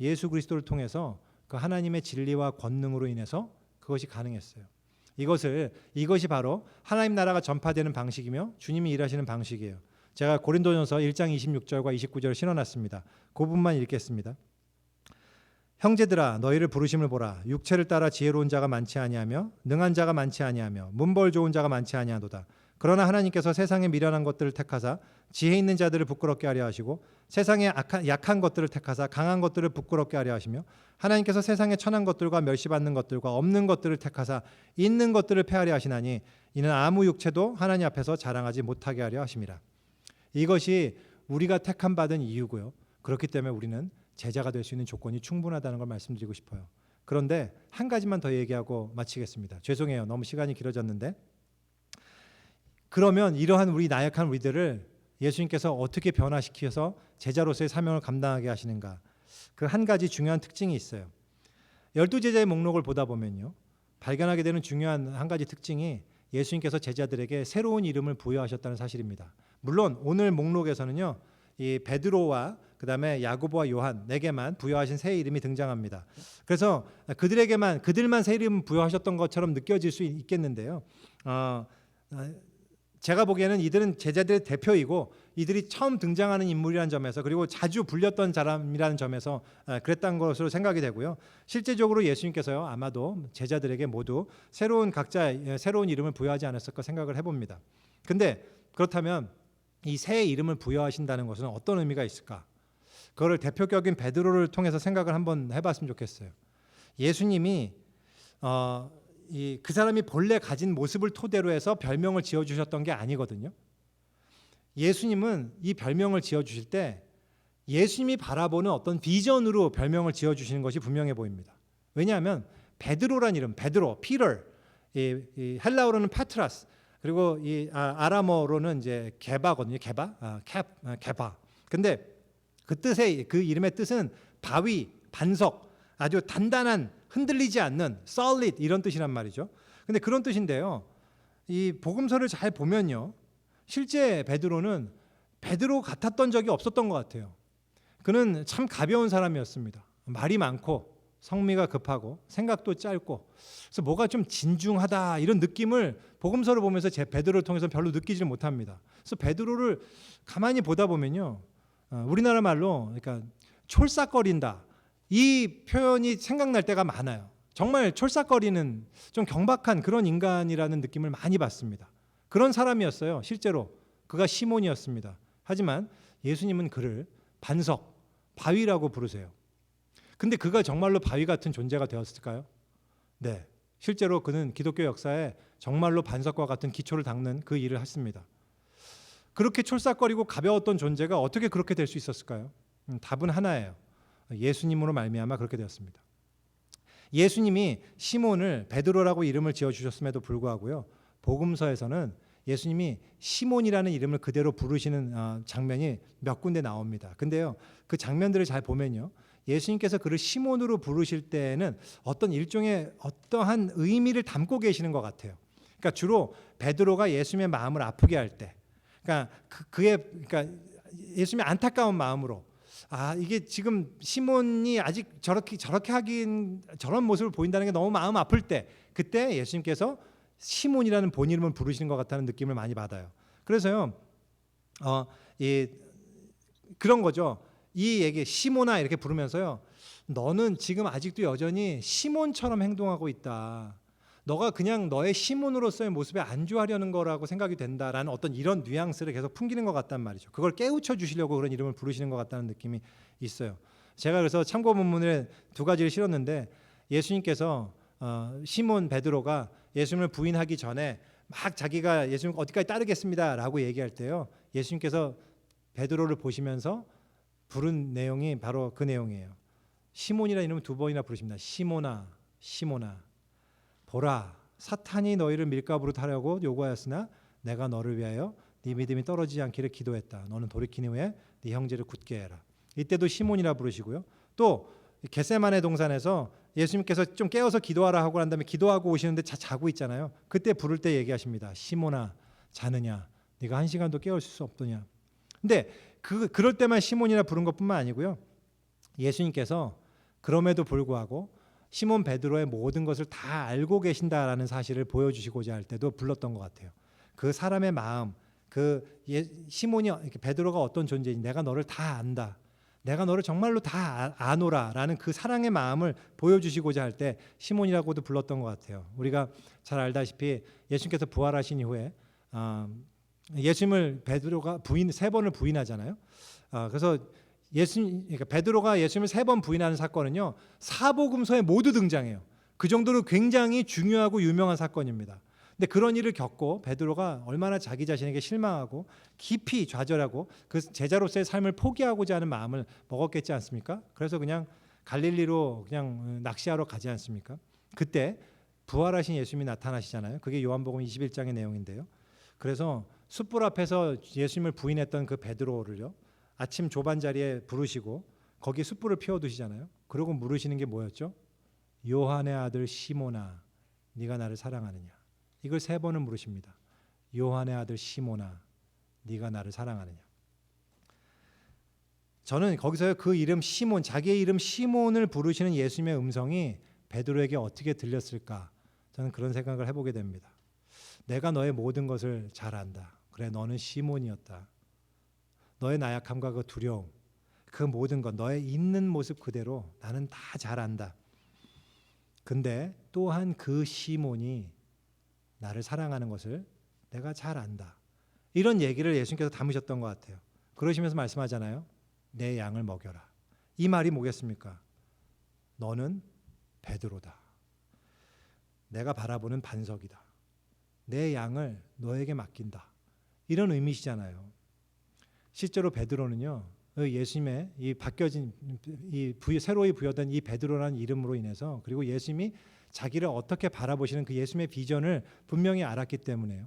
예수 그리스도를 통해서 그 하나님의 진리와 권능으로 인해서 그것이 가능했어요. 이것이 바로 하나님 나라가 전파되는 방식이며 주님이 일하시는 방식이에요. 제가 고린도전서 1장 26절과 29절을 실어놨습니다. 그 부분만 읽겠습니다. 형제들아 너희를 부르심을 보라. 육체를 따라 지혜로운 자가 많지 아니하며 능한 자가 많지 아니하며 문벌 좋은 자가 많지 아니하도다. 그러나 하나님께서 세상에 미련한 것들을 택하사 지혜 있는 자들을 부끄럽게 하려 하시고 세상에 약한 것들을 택하사 강한 것들을 부끄럽게 하려 하시며 하나님께서 세상에 천한 것들과 멸시받는 것들과 없는 것들을 택하사 있는 것들을 폐하려 하시나니 이는 아무 육체도 하나님 앞에서 자랑하지 못하게 하려 하심이라. 이것이 우리가 택함 받은 이유고요. 그렇기 때문에 우리는 제자가 될 수 있는 조건이 충분하다는 걸 말씀드리고 싶어요. 그런데 한 가지만 더 얘기하고 마치겠습니다. 죄송해요. 너무 시간이 길어졌는데, 그러면 이러한 우리 나약한 우리들을 예수님께서 어떻게 변화시켜서 제자로서의 사명을 감당하게 하시는가? 그 한 가지 중요한 특징이 있어요. 12제자의 목록을 보다 보면요, 발견하게 되는 중요한 한 가지 특징이 예수님께서 제자들에게 새로운 이름을 부여하셨다는 사실입니다. 물론 오늘 목록에서는요, 이 베드로와 그다음에 야고보와 요한 4개만 부여하신 새 이름이 등장합니다. 그래서 그들만 새 이름 부여하셨던 것처럼 느껴질 수 있겠는데요. 제가 보기에는 이들은 제자들의 대표이고 이들이 처음 등장하는 인물이라는 점에서, 그리고 자주 불렸던 사람이라는 점에서 그랬던 것으로 생각이 되고요. 실제적으로 예수님께서요, 아마도 제자들에게 모두 각자 새로운 이름을 부여하지 않았을까 생각을 해봅니다. 근데 그렇다면 이 새 이름을 부여하신다는 것은 어떤 의미가 있을까? 그거를 대표격인 베드로를 통해서 생각을 한번 해봤으면 좋겠어요. 예수님이 그 사람이 본래 가진 모습을 토대로 해서 별명을 지어주셨던 게 아니거든요. 예수님은 이 별명을 지어주실 때 예수님이 바라보는 어떤 비전으로 별명을 지어주시는 것이 분명해 보입니다. 왜냐하면 베드로란 이름, 베드로, 피터, 이 헬라어로는 파트라스, 그리고 이 아람어로는 이제 게바거든요. 게바. 근데 그 이름의 뜻은 바위, 반석, 아주 단단한, 흔들리지 않는 solid 이런 뜻이란 말이죠. 근데 그런 뜻인데요, 이 복음서를 잘 보면요, 실제 베드로는 베드로 같았던 적이 없었던 것 같아요. 그는 참 가벼운 사람이었습니다. 말이 많고 성미가 급하고 생각도 짧고, 그래서 뭐가 좀 진중하다 이런 느낌을 복음서를 보면서 제 베드로를 통해서 별로 느끼지 못합니다. 그래서 베드로를 가만히 보다 보면요, 우리나라 말로 그러니까 촐싹거린다, 이 표현이 생각날 때가 많아요. 정말 촐싹거리는 좀 경박한 그런 인간이라는 느낌을 많이 받습니다. 그런 사람이었어요. 실제로 그가 시몬이었습니다. 하지만 예수님은 그를 반석, 바위라고 부르세요. 근데 그가 정말로 바위 같은 존재가 되었을까요? 네, 실제로 그는 기독교 역사에 정말로 반석과 같은 기초를 닦는 그 일을 했습니다. 그렇게 촐싹거리고 가벼웠던 존재가 어떻게 그렇게 될 수 있었을까요? 답은 하나예요. 예수님으로 말미암아 그렇게 되었습니다. 예수님이 시몬을 베드로라고 이름을 지어주셨음에도 불구하고요, 복음서에서는 예수님이 시몬이라는 이름을 그대로 부르시는 장면이 몇 군데 나옵니다. 근데요, 그 장면들을 잘 보면요, 예수님께서 그를 시몬으로 부르실 때에는 어떤 일종의 어떠한 의미를 담고 계시는 것 같아요. 그러니까 주로 베드로가 예수님의 마음을 아프게 할 때, 그러니까 예수님의 안타까운 마음으로, 이게 지금 시몬이 아직 저렇게 하긴 저런 모습을 보인다는 게 너무 마음 아플 때, 그때 예수님께서 시몬이라는 본이름을 부르시는 것 같다는 느낌을 많이 받아요. 그래서요, 그런 거죠. 이 얘기 시몬아 이렇게 부르면서요, 너는 지금 아직도 여전히 시몬처럼 행동하고 있다. 너가 그냥 너의 시몬으로서의 모습에 안주하려는 거라고 생각이 된다라는 어떤 이런 뉘앙스를 계속 풍기는 것 같단 말이죠. 그걸 깨우쳐 주시려고 그런 이름을 부르시는 것 같다는 느낌이 있어요. 제가 그래서 참고 본문에 2가지를 실었는데, 예수님께서 시몬 베드로가 예수님을 부인하기 전에 막 자기가 예수님 어디까지 따르겠습니다라고 얘기할 때요, 예수님께서 베드로를 보시면서 부른 내용이 바로 그 내용이에요. 시몬이라는 이름을 2번이나 부르십니다. 시몬아, 시몬아, 보라, 사탄이 너희를 밀가부로 타려고 요구하였으나 내가 너를 위하여 네 믿음이 떨어지지 않기를 기도했다. 너는 돌이킨 후에 네 형제를 굳게 해라. 이때도 시몬이라 부르시고요. 또 겟세마네 동산에서 예수님께서 좀 깨워서 기도하라 하고 난 다음에 기도하고 오시는데 자고 있잖아요. 그때 부를 때 얘기하십니다. 시몬아, 자느냐? 네가 1시간도 깨울 수 없더냐? 근데 그럴 때만 시몬이라 부른 것뿐만 아니고요, 예수님께서 그럼에도 불구하고 시몬 베드로의 모든 것을 다 알고 계신다라는 사실을 보여주시고자 할 때도 불렀던 것 같아요. 그 사람의 마음, 시몬이 베드로가 어떤 존재인지, 내가 너를 다 안다, 내가 너를 정말로 다 아노라라는 그 사랑의 마음을 보여주시고자 할 때 시몬이라고도 불렀던 것 같아요. 우리가 잘 알다시피 예수님께서 부활하신 이후에 예수님을 베드로가 3번을 부인하잖아요. 그래서 그러니까 베드로가 예수님을 3번 부인하는 사건은요, 사복음서에 모두 등장해요. 그 정도로 굉장히 중요하고 유명한 사건입니다. 근데 그런 일을 겪고 베드로가 얼마나 자기 자신에게 실망하고 깊이 좌절하고 그 제자로서의 삶을 포기하고자 하는 마음을 먹었겠지 않습니까? 그래서 그냥 갈릴리로 그냥 낚시하러 가지 않습니까? 그때 부활하신 예수님이 나타나시잖아요. 그게 요한복음 21장의 내용인데요. 그래서 숯불 앞에서 예수님을 부인했던 그 베드로를요, 아침 조반자리에 부르시고 거기에 숯불을 피워두시잖아요. 그러고 물으시는 게 뭐였죠? 요한의 아들 시몬아, 네가 나를 사랑하느냐? 이걸 3번을 물으십니다. 요한의 아들 시몬아, 네가 나를 사랑하느냐? 저는 거기서 그 이름 시몬, 자기의 이름 시몬을 부르시는 예수님의 음성이 베드로에게 어떻게 들렸을까? 저는 그런 생각을 해보게 됩니다. 내가 너의 모든 것을 잘 안다. 그래, 너는 시몬이었다. 너의 나약함과 그 두려움, 그 모든 것, 너의 있는 모습 그대로 나는 다 잘 안다. 근데 또한 그 시몬이 나를 사랑하는 것을 내가 잘 안다. 이런 얘기를 예수님께서 담으셨던 것 같아요. 그러시면서 말씀하잖아요. 내 양을 먹여라. 이 말이 뭐겠습니까? 너는 베드로다. 내가 바라보는 반석이다. 내 양을 너에게 맡긴다. 이런 의미시잖아요. 실제로 베드로는요, 예수님의 이 바뀌어진 새로이 부여된 이 베드로라는 이름으로 인해서, 그리고 예수님이 자기를 어떻게 바라보시는 그 예수님의 비전을 분명히 알았기 때문에요.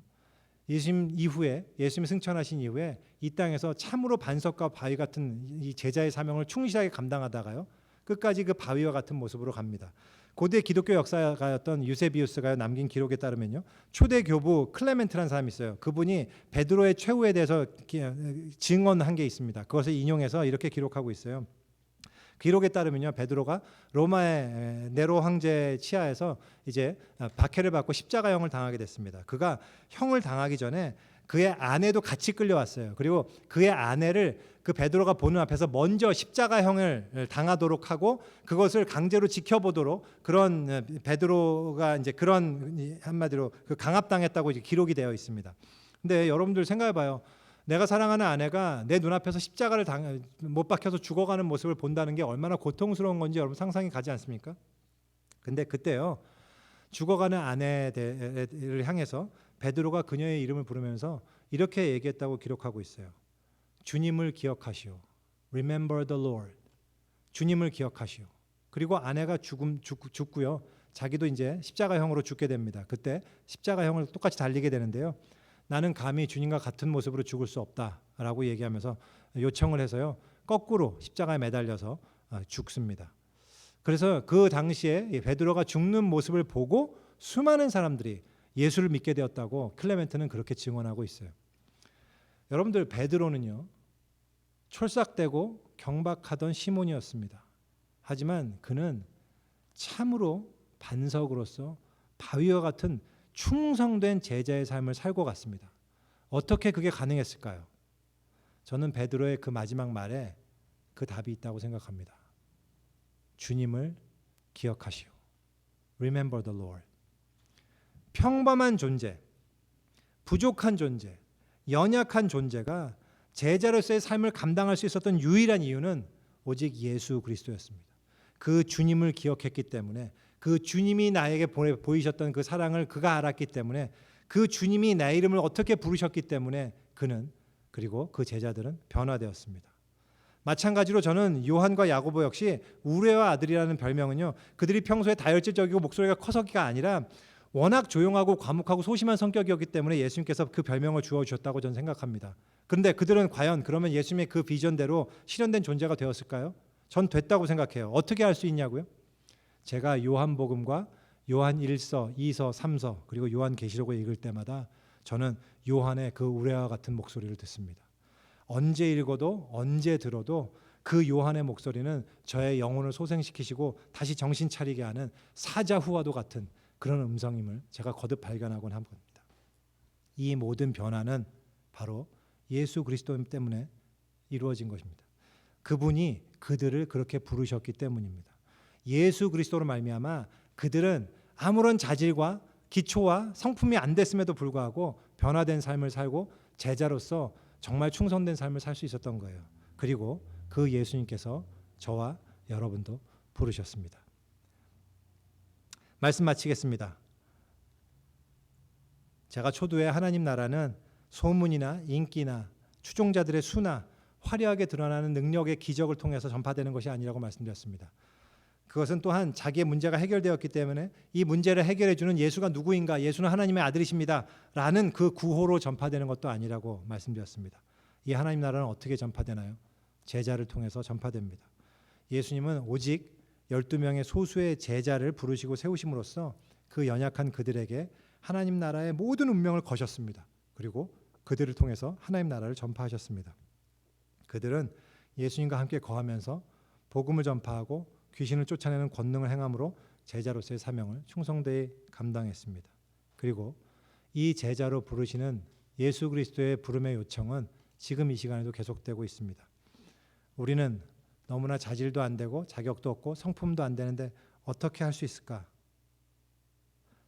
예수님 이후에, 예수님이 승천하신 이후에 이 땅에서 참으로 반석과 바위 같은 이 제자의 사명을 충실하게 감당하다가요, 끝까지 그 바위와 같은 모습으로 갑니다. 고대 기독교 역사가였던 유세비우스가 남긴 기록에 따르면요, 초대 교부 클레멘트라는 사람이 있어요. 그분이 베드로의 최후에 대해서 증언한 게 있습니다. 그것을 인용해서 이렇게 기록하고 있어요. 기록에 따르면요, 베드로가 로마의 네로 황제 치하에서 이제 박해를 받고 십자가형을 당하게 됐습니다. 그가 형을 당하기 전에 그의 아내도 같이 끌려왔어요. 그리고 그의 아내를 그 베드로가 보는 앞에서 먼저 십자가형을 당하도록 하고 그것을 강제로 지켜보도록, 그런 베드로가 이제 그런 한마디로 그 강압당했다고 기록이 되어 있습니다. 근데 여러분들 생각해봐요. 내가 사랑하는 아내가 내 눈앞에서 십자가를 못 박혀서 죽어가는 모습을 본다는 게 얼마나 고통스러운 건지 여러분 상상이 가지 않습니까? 근데 그때요, 죽어가는 아내를 향해서 베드로가 그녀의 이름을 부르면서 이렇게 얘기했다고 기록하고 있어요. 주님을 기억하시오. Remember the Lord. 주님을 기억하시오. 그리고 아내가 죽고요. 자기도 이제 십자가형으로 죽게 됩니다. 그때 십자가형을 똑같이 달리게 되는데요. 나는 감히 주님과 같은 모습으로 죽을 수 없다라고 얘기하면서 요청을 해서요, 거꾸로 십자가에 매달려서 죽습니다. 그래서 그 당시에 베드로가 죽는 모습을 보고 수많은 사람들이 예수를 믿게 되었다고 클레멘트는 그렇게 증언하고 있어요. 여러분들, 베드로는요, 촐싹대고 경박하던 시몬이었습니다. 하지만 그는 참으로 반석으로서 바위와 같은 충성된 제자의 삶을 살고 갔습니다. 어떻게 그게 가능했을까요? 저는 베드로의 그 마지막 말에 그 답이 있다고 생각합니다. 주님을 기억하시오. Remember the Lord. 평범한 존재, 부족한 존재, 연약한 존재가 제자로서의 삶을 감당할 수 있었던 유일한 이유는 오직 예수 그리스도였습니다. 그 주님을 기억했기 때문에, 그 주님이 나에게 보이셨던 그 사랑을 그가 알았기 때문에, 그 주님이 내 이름을 어떻게 부르셨기 때문에 그는, 그리고 그 제자들은 변화되었습니다. 마찬가지로 저는 요한과 야고보 역시 우레와 아들이라는 별명은요, 그들이 평소에 다혈질적이고 목소리가 커서가 아니라 워낙 조용하고 과묵하고 소심한 성격이었기 때문에 예수님께서 그 별명을 주어주셨다고 저는 생각합니다. 그런데 그들은 과연 그러면 예수님의 그 비전대로 실현된 존재가 되었을까요? 전 됐다고 생각해요. 어떻게 할 수 있냐고요? 제가 요한복음과 요한 1서, 2서, 3서 그리고 요한계시록을 읽을 때마다 저는 요한의 그 우레와 같은 목소리를 듣습니다. 언제 읽어도 언제 들어도 그 요한의 목소리는 저의 영혼을 소생시키시고 다시 정신 차리게 하는 사자후와도 같은 그런 음성임을 제가 거듭 발견하곤 합니다. 이 모든 변화는 바로 예수 그리스도 때문에 이루어진 것입니다. 그분이 그들을 그렇게 부르셨기 때문입니다. 예수 그리스도로 말미암아 그들은 아무런 자질과 기초와 성품이 안 됐음에도 불구하고 변화된 삶을 살고 제자로서 정말 충성된 삶을 살 수 있었던 거예요. 그리고 그 예수님께서 저와 여러분도 부르셨습니다. 말씀 마치겠습니다. 제가 초두에 하나님 나라는 소문이나 인기나 추종자들의 수나 화려하게 드러나는 능력의 기적을 통해서 전파되는 것이 아니라고 말씀드렸습니다. 그것은 또한 자기의 문제가 해결되었기 때문에 이 문제를 해결해 주는 예수가 누구인가, 예수는 하나님의 아들이십니다 라는 그 구호로 전파되는 것도 아니라고 말씀드렸습니다. 이 하나님 나라는 어떻게 전파되나요? 제자를 통해서 전파됩니다. 예수님은 오직 12명의 소수의 제자를 부르시고 세우심으로써 그 연약한 그들에게 하나님 나라의 모든 운명을 거셨습니다. 그리고 그들을 통해서 하나님 나라를 전파하셨습니다. 그들은 예수님과 함께 거하면서 복음을 전파하고 귀신을 쫓아내는 권능을 행함으로 제자로서의 사명을 충성되이 감당했습니다. 그리고 이 제자로 부르시는 예수 그리스도의 부름의 요청은 지금 이 시간에도 계속되고 있습니다. 우리는 너무나 자질도 안 되고 자격도 없고 성품도 안 되는데 어떻게 할 수 있을까?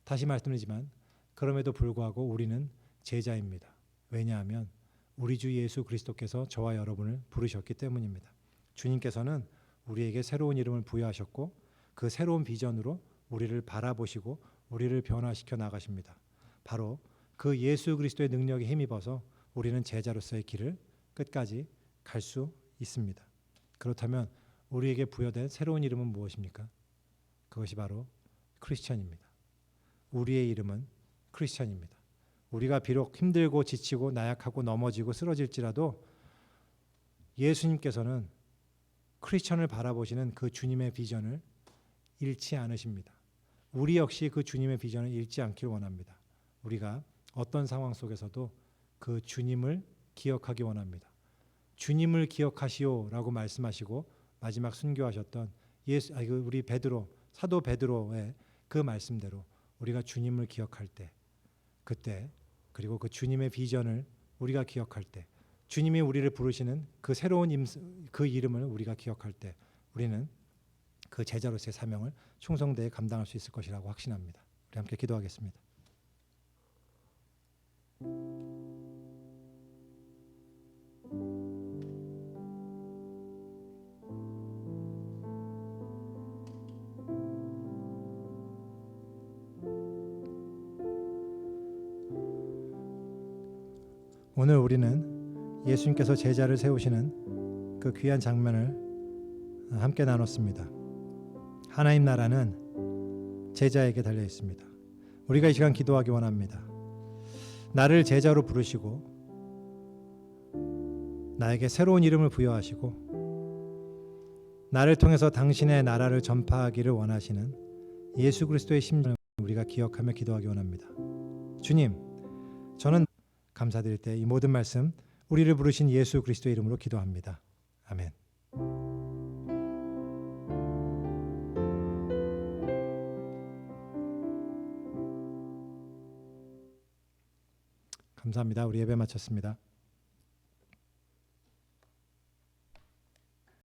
다시 말씀드리지만 그럼에도 불구하고 우리는 제자입니다. 왜냐하면 우리 주 예수 그리스도께서 저와 여러분을 부르셨기 때문입니다. 주님께서는 우리에게 새로운 이름을 부여하셨고 그 새로운 비전으로 우리를 바라보시고 우리를 변화시켜 나가십니다. 바로 그 예수 그리스도의 능력에 힘입어서 우리는 제자로서의 길을 끝까지 갈 수 있습니다. 그렇다면 우리에게 부여된 새로운 이름은 무엇입니까? 그것이 바로 크리스천입니다. 우리의 이름은 크리스천입니다. 우리가 비록 힘들고 지치고 나약하고 넘어지고 쓰러질지라도 예수님께서는 크리스천을 바라보시는 그 주님의 비전을 잃지 않으십니다. 우리 역시 그 주님의 비전을 잃지 않기를 원합니다. 우리가 어떤 상황 속에서도 그 주님을 기억하기 원합니다. 주님을 기억하시오라고 말씀하시고 마지막 순교하셨던 우리 베드로, 사도 베드로의 그 말씀대로 우리가 주님을 기억할 때, 그때 그리고 그 주님의 비전을 우리가 기억할 때, 주님이 우리를 부르시는 그 새로운 그 이름을 우리가 기억할 때 우리는 그 제자로서의 사명을 충성되이 감당할 수 있을 것이라고 확신합니다. 우리 함께 기도하겠습니다. 오늘 우리는 예수님께서 제자를 세우시는 그 귀한 장면을 함께 나눴습니다. 하나님 나라는 제자에게 달려 있습니다. 우리가 이 시간 기도하기 원합니다. 나를 제자로 부르시고 나에게 새로운 이름을 부여하시고 나를 통해서 당신의 나라를 전파하기를 원하시는 예수 그리스도의 심정을 우리가 기억하며 기도하기 원합니다. 주님, 저는 감사드릴 때 이 모든 말씀 우리를 부르신 예수 그리스도의 이름으로 기도합니다. 아멘. 감사합니다. 우리 예배 마쳤습니다.